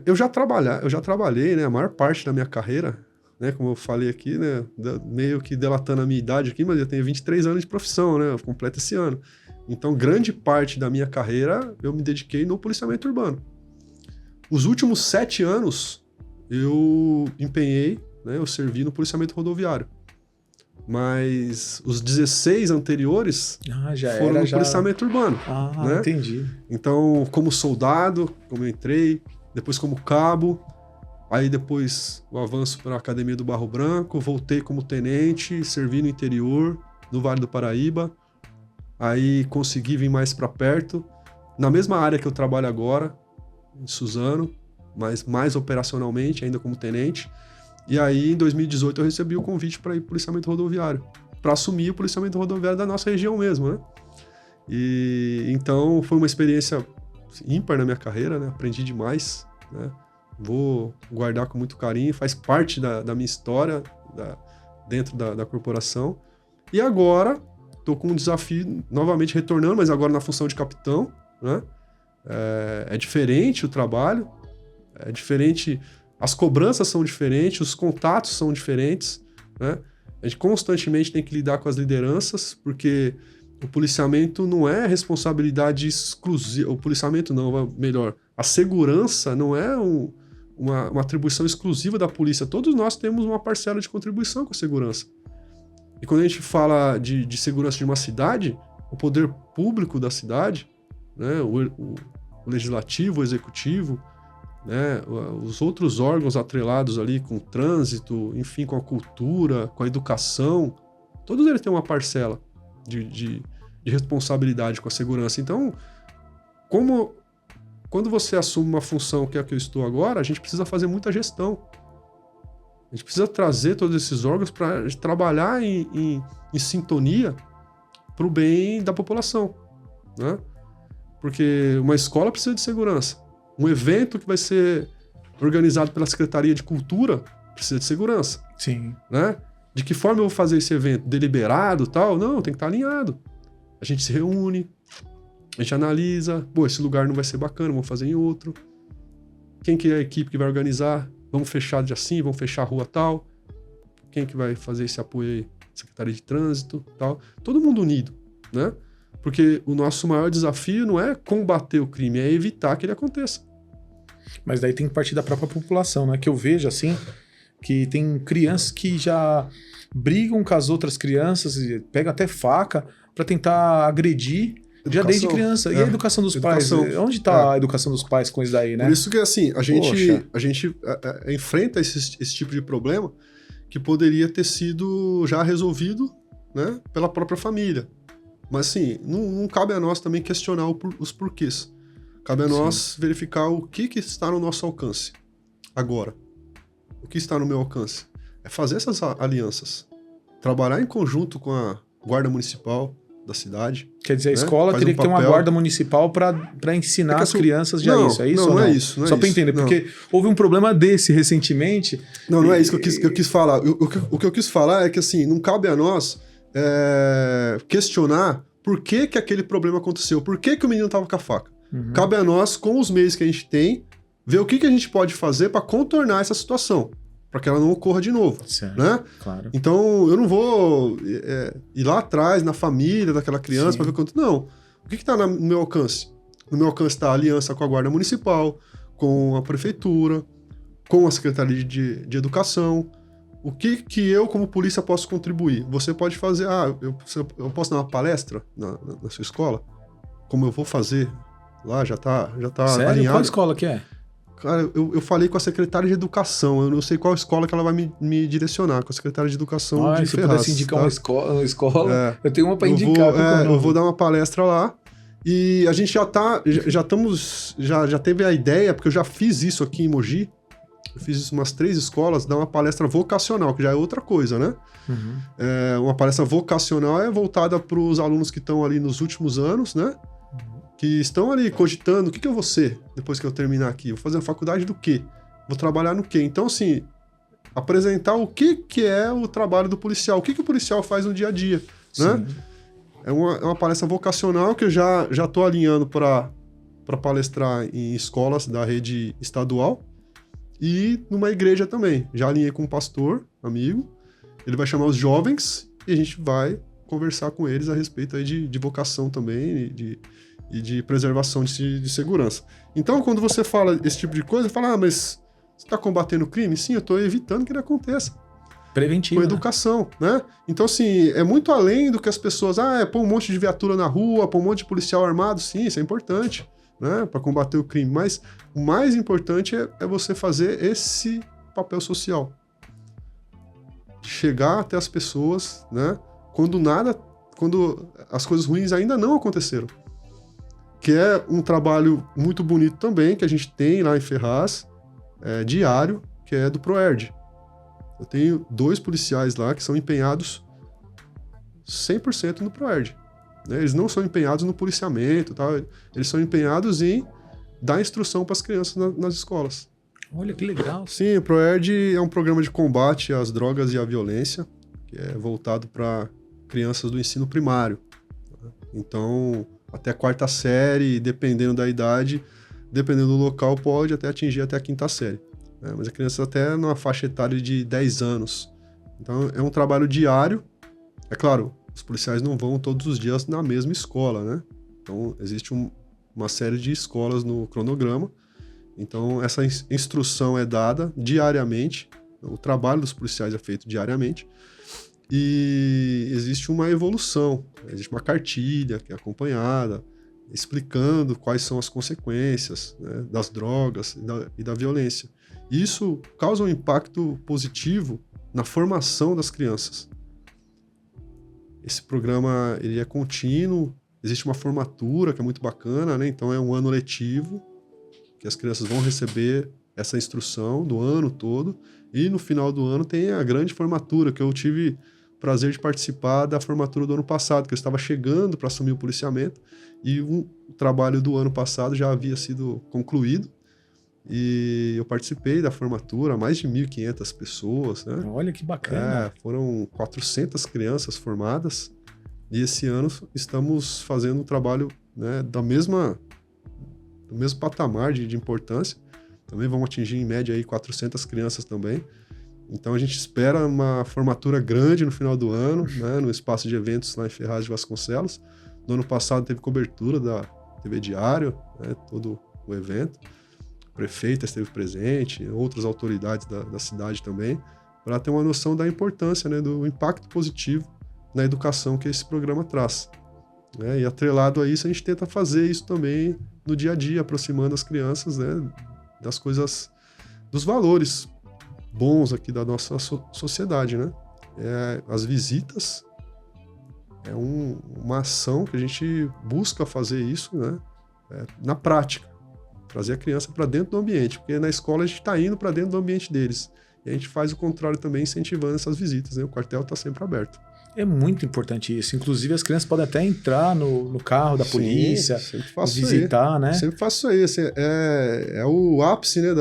Eu já trabalhei, né? A maior parte da minha carreira, né? Como eu falei aqui, né? Meio que delatando a minha idade aqui, mas eu tenho 23 anos de profissão, né? Eu completo esse ano. Então, grande parte da minha carreira eu me dediquei no policiamento urbano. Os últimos 7 anos eu empenhei, né? Eu servi no policiamento rodoviário. Mas os 16 anteriores foram no policiamento urbano. Né? Entendi. Então, como soldado, como eu entrei, depois como cabo, aí depois o avanço para a Academia do Barro Branco, voltei como tenente, servi no interior, no Vale do Paraíba, aí consegui vir mais para perto, na mesma área que eu trabalho agora, em Suzano, mas mais operacionalmente, ainda como tenente. E aí, em 2018, eu recebi o convite para ir para o policiamento rodoviário, para assumir o policiamento rodoviário da nossa região mesmo, né? E então foi uma experiência ímpar na minha carreira, né? Aprendi demais, né? Vou guardar com muito carinho, faz parte da minha história dentro da corporação. E agora estou com um desafio, novamente retornando, mas agora na função de capitão, né? É diferente o trabalho, é diferente, as cobranças são diferentes, os contatos são diferentes, né? A gente constantemente tem que lidar com as lideranças, porque o policiamento não é responsabilidade exclusiva. O policiamento não, melhor. A segurança não é uma atribuição exclusiva da polícia. Todos nós temos uma parcela de contribuição com a segurança. E quando a gente fala de segurança de uma cidade, o poder público da cidade, né, o legislativo, o executivo, né, os outros órgãos atrelados ali com o trânsito, enfim, com a cultura, com a educação, todos eles têm uma parcela de responsabilidade com a segurança. Então, quando você assume uma função que é a que eu estou agora, a gente precisa fazer muita gestão. A gente precisa trazer todos esses órgãos para trabalhar em sintonia para o bem da população, né? Porque uma escola precisa de segurança. Um evento que vai ser organizado pela Secretaria de Cultura precisa de segurança. Sim. Né? De que forma eu vou fazer esse evento? Deliberado e tal? Não, tem que estar alinhado. A gente se reúne, a gente analisa. Pô, esse lugar não vai ser bacana, vamos fazer em outro. Quem que é a equipe que vai organizar? Vamos fechar de assim, vamos fechar a rua tal. Quem que vai fazer esse apoio aí? Secretaria de Trânsito tal. Todo mundo unido, né? Porque o nosso maior desafio não é combater o crime, é evitar que ele aconteça. Mas daí tem que partir da própria população, né? Que eu vejo, assim, que tem crianças que já brigam com as outras crianças, pegam até faca para tentar agredir já desde criança. E a educação dos pais? Onde está a educação dos pais com isso daí, né? Por isso que, assim, a gente enfrenta esse tipo de problema que poderia ter sido já resolvido, né, pela própria família. Mas, assim, não cabe a nós também questionar os porquês. Cabe a nós verificar o que está no nosso alcance agora. O que está no meu alcance? É fazer essas alianças. Trabalhar em conjunto com a Guarda Municipal da cidade. Quer dizer, a escola teria que ter uma guarda municipal para ensinar as crianças já isso. É isso? Não é isso. Só para entender, porque houve um problema desse recentemente. Não é isso que eu quis falar. O que eu quis falar é que, assim, não cabe a nós questionar por que aquele problema aconteceu, por que o menino estava com a faca. Uhum. Cabe a nós, com os meios que a gente tem, ver o que a gente pode fazer para contornar essa situação, para que ela não ocorra de novo. Certo, né? Claro. Então, eu não vou ir lá atrás, na família daquela criança, para ver quanto... Não. O que está no meu alcance? No meu alcance está a aliança com a Guarda Municipal, com a Prefeitura, com a Secretaria de Educação. O que eu, como polícia, posso contribuir? Você pode fazer... eu posso dar uma palestra na sua escola? Como eu vou fazer lá? Já tá Sério? alinhado. Qual escola que é? Cara, eu falei com a secretária de Educação. Eu não sei qual escola que ela vai me direcionar. Com a secretária de Educação de se Ferraz. Se pudesse indicar uma escola, eu tenho uma para indicar. Eu vou dar uma palestra lá. E a gente já teve a ideia, porque eu já fiz isso aqui em Mogi, eu fiz umas 3 escolas, dar uma palestra vocacional, que já é outra coisa, né? Uma palestra vocacional é voltada para os alunos que estão ali nos últimos anos, né? Que estão ali cogitando, o que eu vou ser depois que eu terminar aqui? Vou fazer a faculdade do quê? Vou trabalhar no quê? Então, assim, apresentar o que é o trabalho do policial, o que o policial faz no dia a dia, né? É uma palestra vocacional que eu já estou alinhando para palestrar em escolas da rede estadual e numa igreja também. Já alinhei com um pastor, amigo, ele vai chamar os jovens e a gente vai conversar com eles a respeito aí de vocação também e de preservação de segurança. Então, quando você fala esse tipo de coisa, fala, mas você está combatendo o crime? Sim, eu estou evitando que ele aconteça. Preventivo. Com educação, né? Então, assim, é muito além do que as pessoas... pôr um monte de viatura na rua, pôr um monte de policial armado. Sim, isso é importante, né? Para combater o crime. Mas o mais importante é você fazer esse papel social. Chegar até as pessoas, né? Quando as coisas ruins ainda não aconteceram. Que é um trabalho muito bonito também, que a gente tem lá em Ferraz, diário, que é do ProERD. Eu tenho 2 policiais lá que são empenhados 100% no ProERD. Né? Eles não são empenhados no policiamento, tá? Eles são empenhados em dar instrução para as crianças nas escolas. Olha que legal. Sim, o ProERD é um programa de combate às drogas e à violência, que é voltado para crianças do ensino primário. Então, até a 4ª série, dependendo da idade, dependendo do local, pode até atingir até a 5ª série. Mas a criança até numa faixa etária de 10 anos. Então, é um trabalho diário. É claro, os policiais não vão todos os dias na mesma escola, né? Então, existe uma série de escolas no cronograma. Então, essa instrução é dada diariamente. O trabalho dos policiais é feito diariamente. E existe uma evolução. Existe uma cartilha que é acompanhada, explicando quais são as consequências, né, das drogas e da violência. Isso causa um impacto positivo na formação das crianças. Esse programa ele é contínuo, existe uma formatura que é muito bacana, né? Então é um ano letivo, que as crianças vão receber essa instrução do ano todo, e no final do ano tem a grande formatura, que eu tive o prazer de participar da formatura do ano passado, que eu estava chegando para assumir o policiamento, e o trabalho do ano passado já havia sido concluído, e eu participei da formatura, mais de 1.500 pessoas, né? Olha que bacana. Foram 400 crianças formadas, e esse ano estamos fazendo um trabalho, né, do mesmo patamar de importância. Também vamos atingir em média aí 400 crianças também. Então a gente espera uma formatura grande no final do ano, né, no espaço de eventos lá em Ferraz de Vasconcelos. No ano passado teve cobertura da TV Diário, né, todo o evento. O prefeito esteve presente, outras autoridades da cidade também, para ter uma noção da importância, né, do impacto positivo na educação que esse programa traz. Né? E atrelado a isso, a gente tenta fazer isso também no dia a dia, aproximando as crianças, né, das coisas, dos valores bons aqui da nossa sociedade, né? As visitas é uma ação que a gente busca fazer isso, né, na prática. Trazer a criança para dentro do ambiente, porque na escola a gente está indo para dentro do ambiente deles. E a gente faz o contrário também, incentivando essas visitas, né? O quartel está sempre aberto. É muito importante isso. Inclusive, as crianças podem até entrar no carro da polícia, visitar, né? Sempre faço isso. É o ápice, né,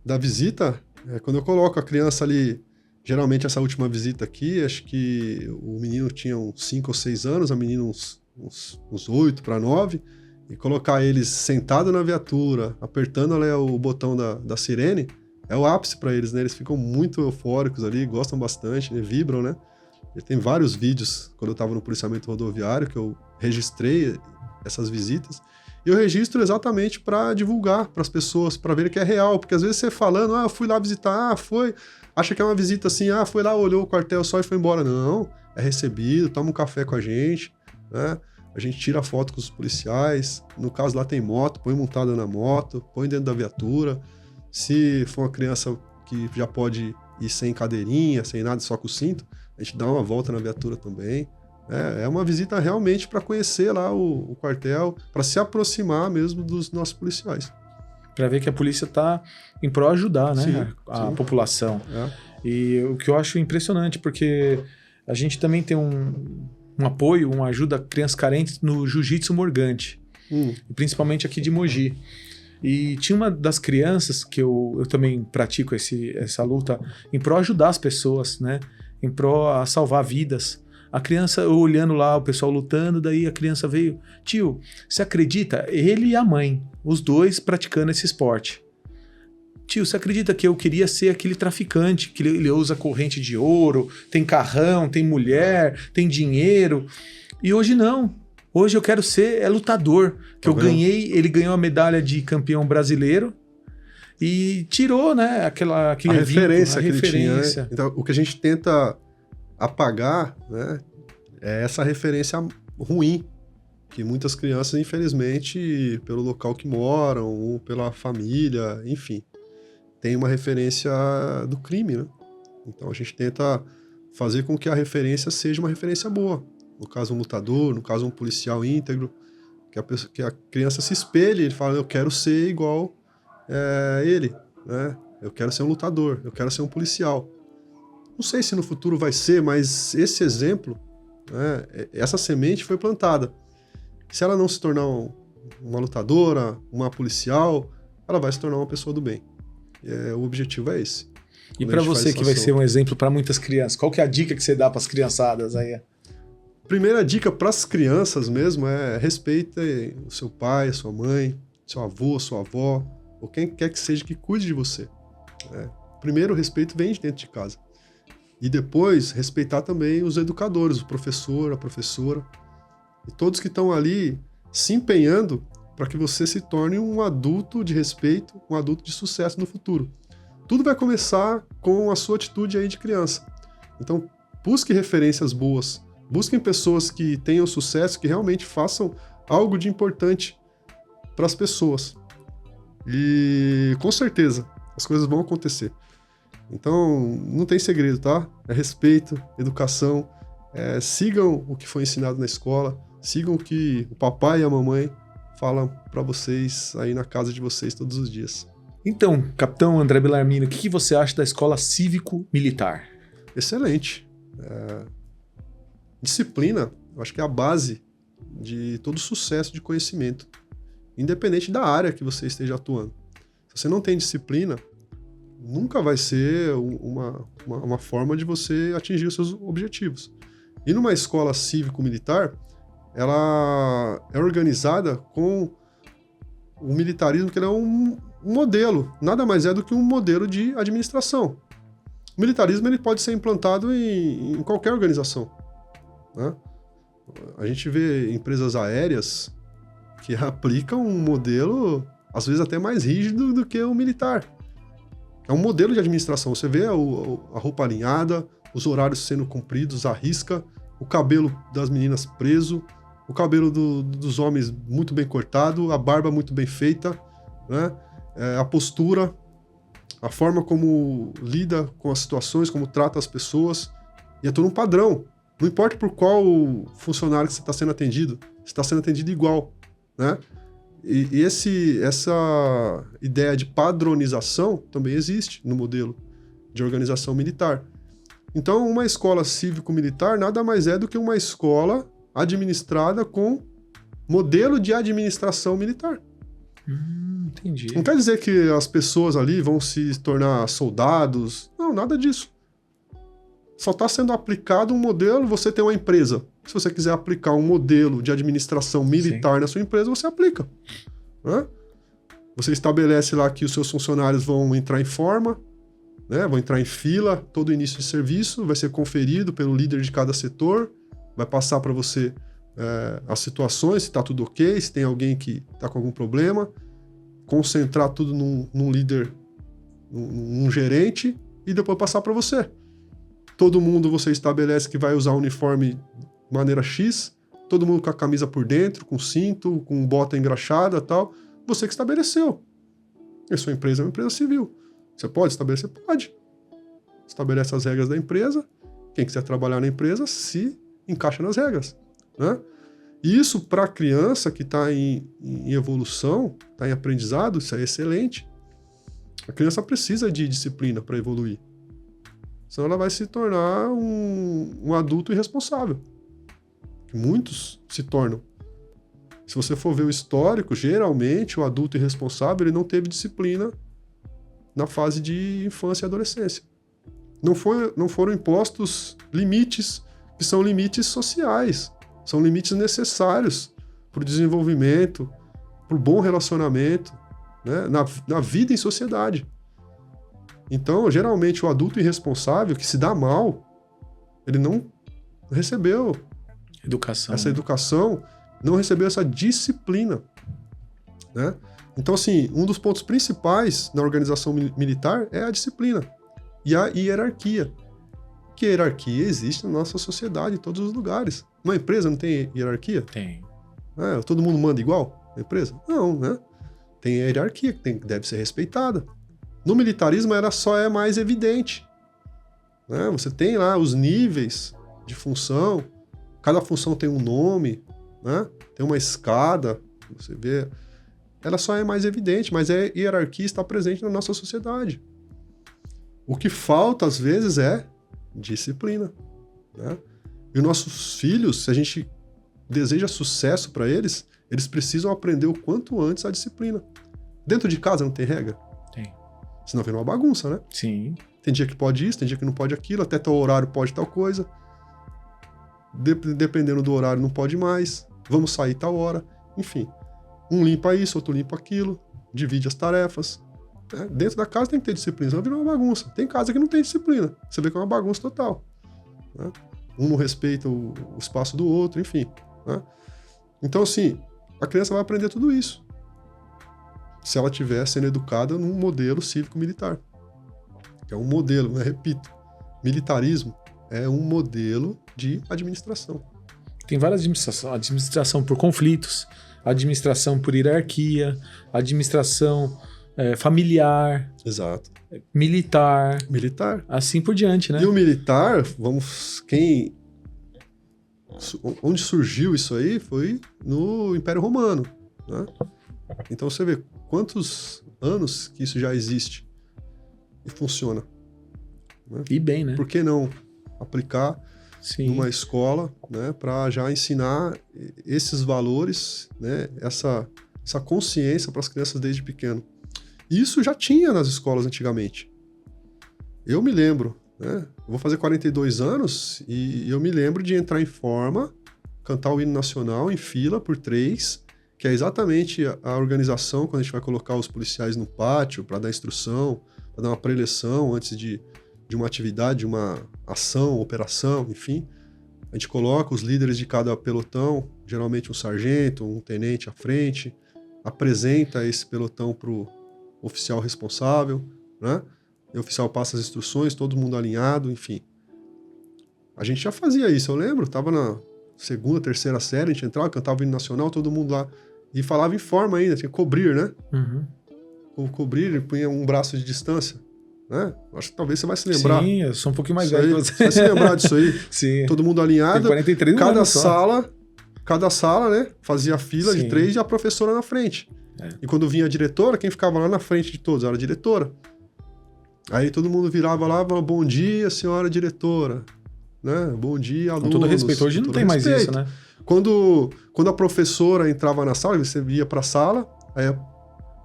da visita. Quando eu coloco a criança ali, geralmente essa última visita aqui, acho que o menino tinha uns 5 ou 6 anos, a menina uns 8 para 9, e colocar eles sentados na viatura, apertando ali o botão da sirene, é o ápice para eles, né? Eles ficam muito eufóricos ali, gostam bastante, né? Vibram, né? Tem vários vídeos, quando eu estava no policiamento rodoviário, que eu registrei essas visitas, e eu registro exatamente para divulgar para as pessoas, para verem que é real, porque às vezes você falando, eu fui lá visitar, acha que é uma visita assim, foi lá, olhou o quartel só e foi embora. Não, é recebido, toma um café com a gente, né? A gente tira foto com os policiais, no caso lá tem moto, põe montada na moto, põe dentro da viatura. Se for uma criança que já pode ir sem cadeirinha, sem nada, só com o cinto, a gente dá uma volta na viatura também. É uma visita realmente para conhecer lá o quartel, para se aproximar mesmo dos nossos policiais. para ver que a polícia está em pró ajudar, né, Sim, a sim. população. E o que eu acho impressionante, porque a gente também tem um apoio, uma ajuda a crianças carentes no Jiu-Jitsu Morgante, principalmente aqui de Mogi. E tinha uma das crianças que eu também pratico essa luta em pró ajudar as pessoas, né? Em pró a salvar vidas. A criança, eu olhando lá, o pessoal lutando, daí a criança veio, tio, você acredita? Ele e a mãe, os dois praticando esse esporte. Tio, você acredita que eu queria ser aquele traficante, que ele usa corrente de ouro, tem carrão, tem mulher, tem dinheiro, e hoje não. Hoje eu quero ser lutador, que eu ganhei, ele ganhou a medalha de campeão brasileiro e tirou, né, aquele referência vínculo, que ele tinha, né? Então, o que a gente tenta apagar, né, é essa referência ruim que muitas crianças, infelizmente, pelo local que moram, ou pela família, enfim, tem uma referência do crime, né? Então a gente tenta fazer com que a referência seja uma referência boa. No caso, um lutador, no caso, um policial íntegro, que a criança se espelhe, ele fala, eu quero ser igual ele, né? Eu quero ser um lutador, eu quero ser um policial. Não sei se no futuro vai ser, mas esse exemplo, né, essa semente foi plantada. Se ela não se tornar uma lutadora, uma policial, ela vai se tornar uma pessoa do bem. O objetivo é esse. E para você que vai ser um exemplo para muitas crianças, qual que é a dica que você dá para as criançadas aí? Primeira dica para as crianças mesmo é respeitem o seu pai, a sua mãe, seu avô, sua avó, ou quem quer que seja que cuide de você. Primeiro, o respeito vem de dentro de casa. E depois, respeitar também os educadores, o professor, a professora, e todos que estão ali se empenhando para que você se torne um adulto de respeito, um adulto de sucesso no futuro. Tudo vai começar com a sua atitude aí de criança. Então, busque referências boas, busquem pessoas que tenham sucesso, que realmente façam algo de importante para as pessoas. E com certeza, as coisas vão acontecer. Então, não tem segredo, tá? É respeito, educação, sigam o que foi ensinado na escola, sigam o que o papai e a mamãe falam para vocês aí na casa de vocês todos os dias. Então, Capitão André Bellarmino, o que você acha da escola cívico-militar? Excelente. Disciplina, eu acho que é a base de todo sucesso de conhecimento, independente da área que você esteja atuando. Se você não tem disciplina, nunca vai ser uma forma de você atingir os seus objetivos. E numa escola cívico-militar, ela é organizada com o militarismo, que ele é um modelo, nada mais é do que um modelo de administração. O militarismo ele pode ser implantado em qualquer organização, né? A gente vê empresas aéreas que aplicam um modelo, às vezes até mais rígido do que o militar. É um modelo de administração. Você vê a roupa alinhada, os horários sendo cumpridos à risca, o cabelo das meninas preso, o cabelo dos homens muito bem cortado, a barba muito bem feita, né? A postura, a forma como lida com as situações, como trata as pessoas. E é todo um padrão. Não importa por qual funcionário que você está sendo atendido, você está sendo atendido igual, né? E essa ideia de padronização também existe no modelo de organização militar. Então, uma escola cívico-militar nada mais é do que uma escola administrada com modelo de administração militar. Entendi. Não quer dizer que as pessoas ali vão se tornar soldados. Não, nada disso. Só está sendo aplicado um modelo, você tem uma empresa. Se você quiser aplicar um modelo de administração militar Sim. na sua empresa, você aplica. Né? Você estabelece lá que os seus funcionários vão entrar em forma, né? Vão entrar em fila, todo início de serviço, vai ser conferido pelo líder de cada setor, vai passar para você as situações, se está tudo ok, se tem alguém que está com algum problema, concentrar tudo num líder, num gerente, e depois passar para você. Todo mundo você estabelece que vai usar o uniforme de maneira X, todo mundo com a camisa por dentro, com cinto, com bota engraxada e tal. Você que estabeleceu. E sua empresa é uma empresa civil. Você pode estabelecer? Pode. Estabelece as regras da empresa. Quem quiser trabalhar na empresa se encaixa nas regras, né? Isso para a criança que está em evolução, está em aprendizado, isso é excelente. A criança precisa de disciplina para evoluir. Senão ela vai se tornar um adulto irresponsável. Muitos se tornam. Se você for ver o histórico, geralmente o adulto irresponsável ele não teve disciplina na fase de infância e adolescência. Não foram impostos limites que são limites sociais. São limites necessários para o desenvolvimento, para o bom relacionamento, né? na vida em sociedade. Então, geralmente, o adulto irresponsável que se dá mal, ele não recebeu essa educação, não recebeu essa disciplina. Né? Então, assim, um dos pontos principais na organização militar é a disciplina e a hierarquia. Que hierarquia existe na nossa sociedade, em todos os lugares. Uma empresa não tem hierarquia? Tem. Todo mundo manda igual na empresa? Não, né? Tem a hierarquia que deve ser respeitada. No militarismo ela só é mais evidente. Né? Você tem lá os níveis de função, cada função tem um nome, né? Tem uma escada, você vê. Ela só é mais evidente, mas a hierarquia está presente na nossa sociedade. O que falta, às vezes, é disciplina. Né? E os nossos filhos, se a gente deseja sucesso para eles, eles precisam aprender o quanto antes a disciplina. Dentro de casa não tem regra? Tem. Senão vira uma bagunça, né? Sim. Tem dia que pode isso, tem dia que não pode aquilo, até tal horário pode tal coisa. Dependendo do horário não pode mais. Vamos sair tal hora. Enfim. Um limpa isso, outro limpa aquilo. Divide as tarefas. Né? Dentro da casa tem que ter disciplina, senão vira uma bagunça. Tem casa que não tem disciplina. Você vê que é uma bagunça total. Né? Um não respeita o espaço do outro, enfim. Né? Então, assim, a criança vai aprender tudo isso. Se ela estiver sendo educada num modelo cívico-militar. Que é um modelo, né? Repito, militarismo é um modelo de administração. Tem várias administrações. Administração por conflitos, administração por hierarquia, administração familiar. Exato. Militar. Militar. Assim por diante, né? E o militar, onde surgiu isso aí foi no Império Romano. Né? Então você vê quantos anos que isso já existe e funciona. Né? E bem, né? Por que não aplicar Sim. numa escola, né, para já ensinar esses valores, né, essa consciência para as crianças desde pequeno? Isso já tinha nas escolas antigamente. Eu me lembro, né, eu vou fazer 42 anos e eu me lembro de entrar em forma, cantar o hino nacional em fila por 3, que é exatamente a organização quando a gente vai colocar os policiais no pátio para dar instrução, para dar uma preleção antes de uma atividade, de uma ação, operação, enfim. A gente coloca os líderes de cada pelotão, geralmente um sargento, um tenente à frente, apresenta esse pelotão para o oficial responsável, né? E o oficial passa as instruções, todo mundo alinhado, enfim. A gente já fazia isso, eu lembro, estava na segunda, terceira série, a gente entrava, cantava o hino nacional, todo mundo lá, e falava em forma ainda, tinha que cobrir, né? Uhum. Cobrir, punha um braço de distância. Né? Acho que talvez você vai se lembrar. Sim, eu sou um pouquinho mais velho que você. Você vai se lembrar disso aí. Sim. Todo mundo alinhado. Tem 43 cada sala, né? Fazia fila de 3 e a professora na frente. E quando vinha a diretora, quem ficava lá na frente de todos era a diretora. Aí todo mundo virava lá e falava, bom dia, senhora diretora. Né? Bom dia, alunos. Com todo respeito. Hoje não tem mais isso, né? Quando a professora entrava na sala, você ia para a sala, aí a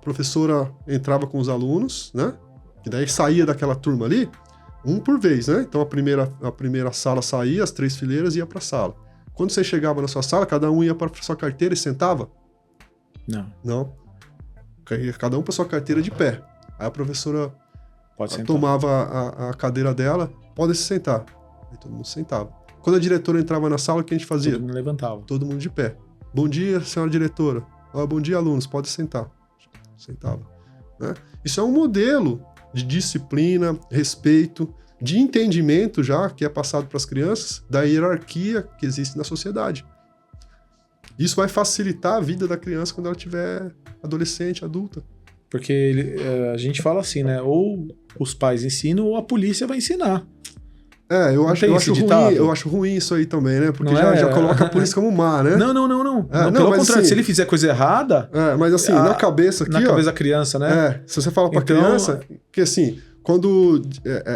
professora entrava com os alunos, né? Que daí saía daquela turma ali, um por vez, né? Então a primeira sala saía, as 3 fileiras ia para a sala. Quando você chegava na sua sala, cada um ia para sua carteira e sentava? Não. Cada um para sua carteira de pé. Aí a professora tomava a cadeira dela, pode se sentar. Aí todo mundo sentava. Quando a diretora entrava na sala, o que a gente fazia? Todo mundo levantava. Todo mundo de pé. Bom dia, senhora diretora. Bom dia, alunos, pode sentar. Sentava. Né? Isso é um modelo de disciplina, respeito, de entendimento já, que é passado para as crianças, da hierarquia que existe na sociedade. Isso vai facilitar a vida da criança quando ela tiver adolescente, adulta. Porque a gente fala assim, né? Ou os pais ensinam ou a polícia vai ensinar. Eu Não acho, tem eu, esse acho ruim, ditado? eu acho ruim isso aí também, né? Porque Não já é? coloca a polícia como má, né? Não. Não, pelo mas contrário, assim, se ele fizer coisa errada, mas assim, na cabeça aqui, na cabeça ó, da criança, né? se você fala pra Então- criança, que assim, quando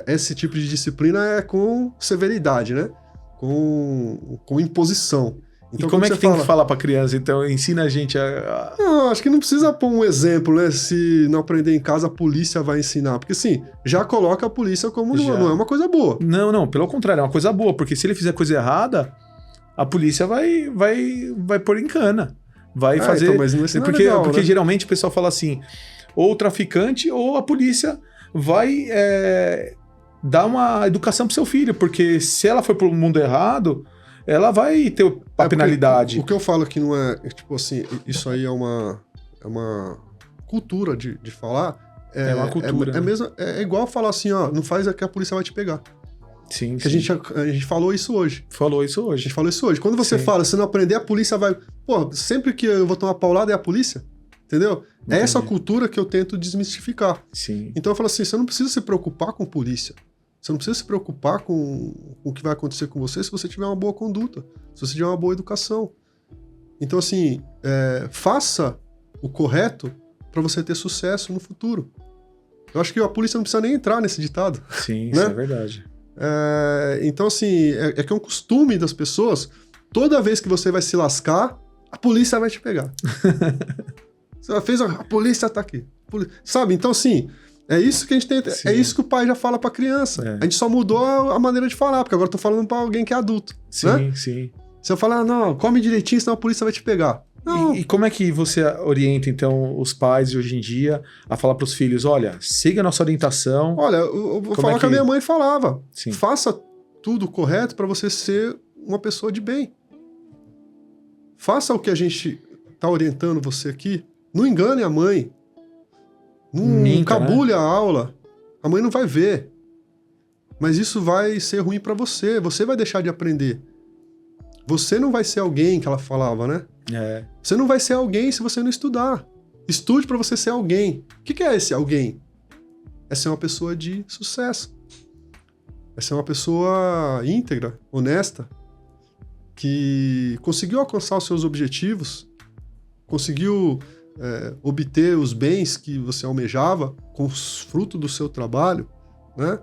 esse tipo de disciplina é com severidade, né? Com imposição. Então, e como é quando que você tem que falar pra criança? Então, ensina a gente a... Não, acho que não precisa pôr um exemplo, né? Se não aprender em casa, a polícia vai ensinar. Porque, assim, já coloca a polícia como Já. não é uma coisa boa. Não, pelo contrário, é uma coisa boa, porque se ele fizer coisa errada, a polícia vai pôr em cana. Vai fazer... Então, mas não é porque legal, porque né? geralmente o pessoal fala assim, ou o traficante ou a polícia vai dar uma educação pro seu filho, porque se ela for pro mundo errado, ela vai ter a penalidade. O que eu falo que não tipo assim, isso aí é uma cultura de falar. É uma cultura, né? Mesmo, é igual falar assim, ó, não faz que a polícia vai te pegar. Sim, Que sim. a gente falou isso hoje. Falou isso A hoje. gente falou isso hoje. Quando você Sim. fala, se não aprender, a polícia vai... Pô, sempre que eu vou tomar paulada é a polícia? Entendeu? É essa cultura que eu tento desmistificar. Sim. Então eu falo assim, você não precisa se preocupar com polícia. Você não precisa se preocupar com o que vai acontecer com você se você tiver uma boa conduta, se você tiver uma boa educação. Então, assim, faça o correto para você ter sucesso no futuro. Eu acho que a polícia não precisa nem entrar nesse ditado. Sim, né? isso é verdade. Então, assim, que é um costume das pessoas, toda vez que você vai se lascar, a polícia vai te pegar. Você fez, a polícia tá aqui. Sabe? Então, assim... É isso que a gente tem. Sim. É isso que o pai já fala pra criança. A gente só mudou a maneira de falar, porque agora eu tô falando pra alguém que é adulto. Sim, né? sim. Se eu falar, não, come direitinho, senão a polícia vai te pegar. Não. E como é que você orienta, então, os pais de hoje em dia a falar pros filhos, olha, siga a nossa orientação. Olha, eu vou falar que a minha mãe falava. Sim. Faça tudo correto pra você ser uma pessoa de bem. Faça o que a gente tá orientando você aqui. Não engane a mãe. Não encabule a aula. A mãe não vai ver. Mas isso vai ser ruim pra você. Você vai deixar de aprender. Você não vai ser alguém, que ela falava, né? Você não vai ser alguém se você não estudar. Estude pra você ser alguém. O que é esse alguém? É ser uma pessoa de sucesso. É ser uma pessoa íntegra, honesta, que conseguiu alcançar os seus objetivos, conseguiu... obter os bens que você almejava com os frutos do seu trabalho, né?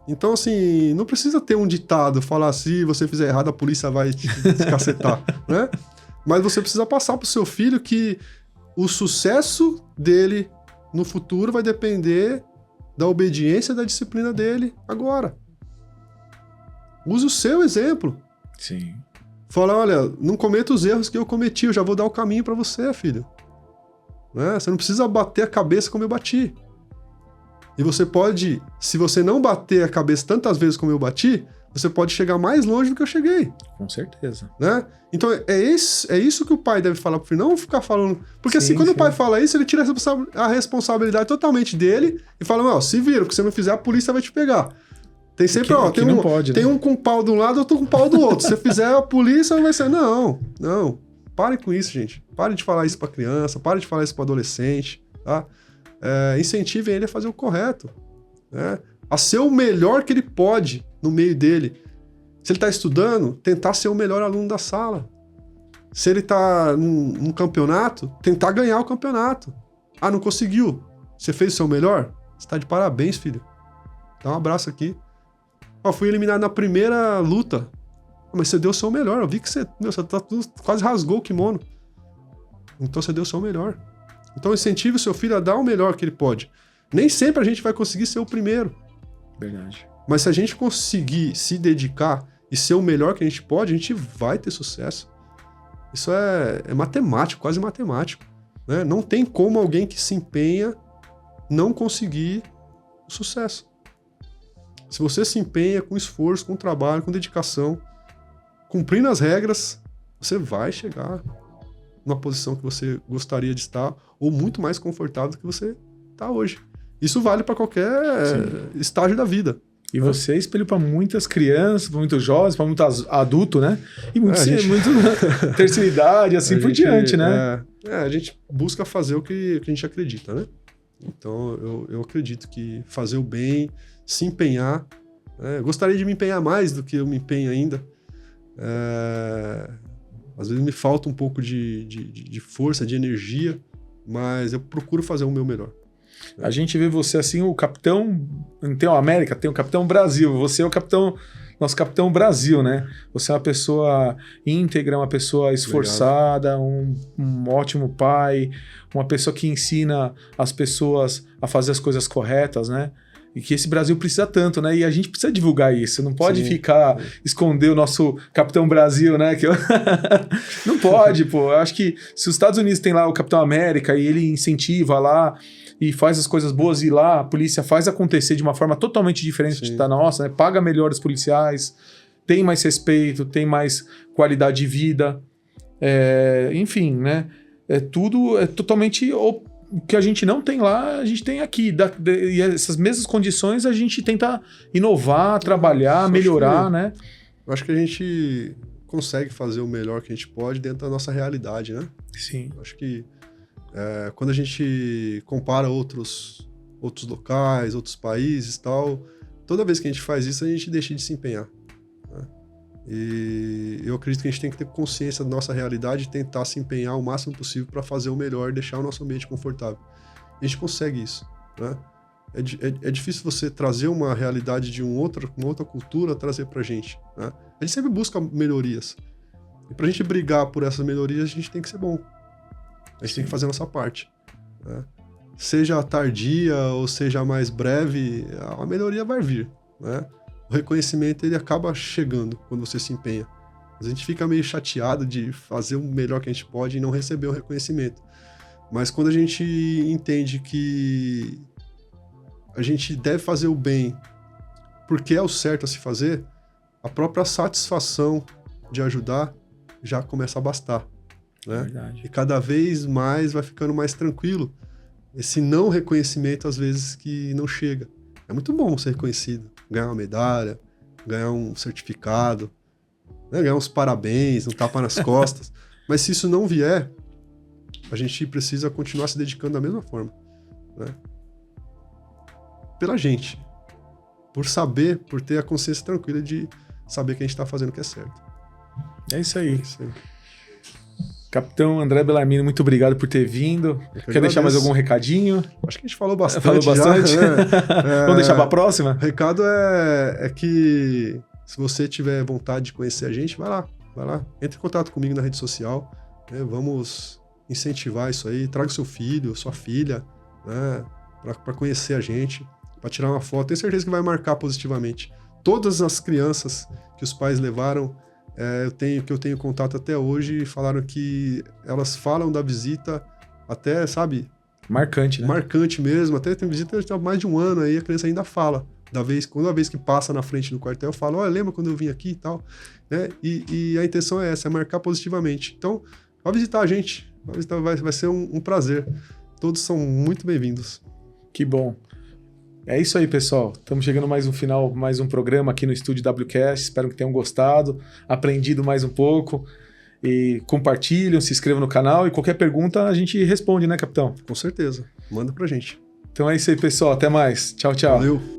Então, assim, não precisa ter um ditado, falar se você fizer errado a polícia vai te descacetar, né? Mas você precisa passar pro seu filho que o sucesso dele no futuro vai depender da obediência e da disciplina dele agora. Use o seu exemplo. Sim. Fala, olha, não cometa os erros que eu cometi, eu já vou dar o caminho para você, filho. Né? Você não precisa bater a cabeça como eu bati. E você pode, se você não bater a cabeça tantas vezes como eu bati, você pode chegar mais longe do que eu cheguei. Com certeza. Né? Então é isso que o pai deve falar pro filho, não ficar falando... Porque assim, quando o pai fala isso, ele tira a responsabilidade totalmente dele e fala, não, se vira, porque se não fizer, a polícia vai te pegar. Tem sempre, tem um com pau de um lado, outro com pau do outro. Se você fizer, a polícia vai ser... Não. Pare com isso, gente. Pare de falar isso pra criança, pare de falar isso pro adolescente, tá? Incentivem ele a fazer o correto, né? A ser o melhor que ele pode no meio dele. Se ele tá estudando, tentar ser o melhor aluno da sala. Se ele tá num campeonato, tentar ganhar o campeonato. Ah, não conseguiu? Você fez o seu melhor? Você tá de parabéns, filho. Dá um abraço aqui. Fui eliminado na primeira luta. Mas você deu o seu melhor. Eu vi que você quase rasgou o kimono. Então você deu o seu melhor. Então incentive o seu filho a dar o melhor que ele pode. Nem sempre a gente vai conseguir ser o primeiro. Verdade. Mas se a gente conseguir se dedicar e ser o melhor que a gente pode, a gente vai ter sucesso. Isso é matemático, quase matemático. Né? Não tem como alguém que se empenha não conseguir o sucesso. Se você se empenha com esforço, com trabalho, com dedicação, cumprindo as regras, você vai chegar numa posição que você gostaria de estar ou muito mais confortável do que você está hoje. Isso vale para qualquer estágio da vida. E você é espelho para muitas crianças, para muitos jovens, para muitos adultos, né? E muito terceira idade, assim por diante, né? A gente busca fazer o que a gente acredita, né? Então, eu acredito que fazer o bem, se empenhar, Gostaria de me empenhar mais do que eu me empenho ainda. Às vezes me falta um pouco de força, de energia, mas eu procuro fazer o meu melhor. A gente vê você assim, o capitão... Tem o América, tem o capitão Brasil. Você é o capitão... Nosso capitão Brasil, né? Você é uma pessoa íntegra, uma pessoa esforçada, um ótimo pai, uma pessoa que ensina as pessoas a fazer as coisas corretas, né? E que esse Brasil precisa tanto, né? E a gente precisa divulgar isso. Não pode esconder o nosso Capitão Brasil, né? Não pode, pô. Eu acho que se os Estados Unidos tem lá o Capitão América e ele incentiva lá e faz as coisas boas e lá a polícia faz acontecer de uma forma totalmente diferente da nossa, né? Paga melhor os policiais, tem mais respeito, tem mais qualidade de vida. Enfim, né? Tudo é totalmente... O que a gente não tem lá, a gente tem aqui. E essas mesmas condições a gente tenta inovar, trabalhar, melhorar, né? Eu acho que a gente consegue fazer o melhor que a gente pode dentro da nossa realidade, né? Sim. Eu acho que quando a gente compara outros locais, outros países e tal, toda vez que a gente faz isso, a gente deixa de se empenhar, né? E eu acredito que a gente tem que ter consciência da nossa realidade e tentar se empenhar o máximo possível para fazer o melhor, deixar o nosso ambiente confortável. A gente consegue isso, né? É difícil você trazer uma realidade de uma outra cultura, trazer pra gente, né? A gente sempre busca melhorias. E pra gente brigar por essas melhorias, a gente tem que ser bom. A gente tem que fazer a nossa parte, né? Seja tardia ou seja mais breve, a melhoria vai vir, né? O reconhecimento, ele acaba chegando quando você se empenha. A gente fica meio chateado de fazer o melhor que a gente pode e não receber o reconhecimento. Mas quando a gente entende que a gente deve fazer o bem porque é o certo a se fazer, a própria satisfação de ajudar já começa a bastar, né? Verdade. E cada vez mais vai ficando mais tranquilo. Esse não reconhecimento, às vezes, que não chega. É muito bom ser reconhecido, ganhar uma medalha, ganhar um certificado, né? Ganhar uns parabéns, um tapa nas costas. Mas se isso não vier, a gente precisa continuar se dedicando da mesma forma, né? Pela gente. Por saber, por ter a consciência tranquila de saber que a gente está fazendo o que é certo. É isso aí. Capitão André Bellarmino, muito obrigado por ter vindo. Quer deixar mais algum recadinho? Acho que a gente falou bastante. Falou bastante? Já, né? Vamos deixar para a próxima? O recado é que se você tiver vontade de conhecer a gente, vai lá. Entre em contato comigo na rede social, né? Vamos incentivar isso aí. Traga seu filho, sua filha, né? Para conhecer a gente, para tirar uma foto. Tenho certeza que vai marcar positivamente. Todas as crianças que os pais levaram, eu tenho contato até hoje, falaram que elas falam da visita até, sabe? Marcante, né? Marcante mesmo. Até tem visita há mais de um ano aí, a criança ainda fala. Quando a vez que passa na frente do quartel, fala, olha, lembra quando eu vim aqui e tal? Né? E a intenção é essa, é marcar positivamente. Então, vai visitar a gente. Vai ser um prazer. Todos são muito bem-vindos. Que bom. É isso aí, pessoal. Estamos chegando mais um programa aqui no Estúdio WCast. Espero que tenham gostado, aprendido mais um pouco. E compartilham, se inscrevam no canal e qualquer pergunta a gente responde, né, capitão? Com certeza. Manda pra gente. Então é isso aí, pessoal. Até mais. Tchau, tchau. Valeu.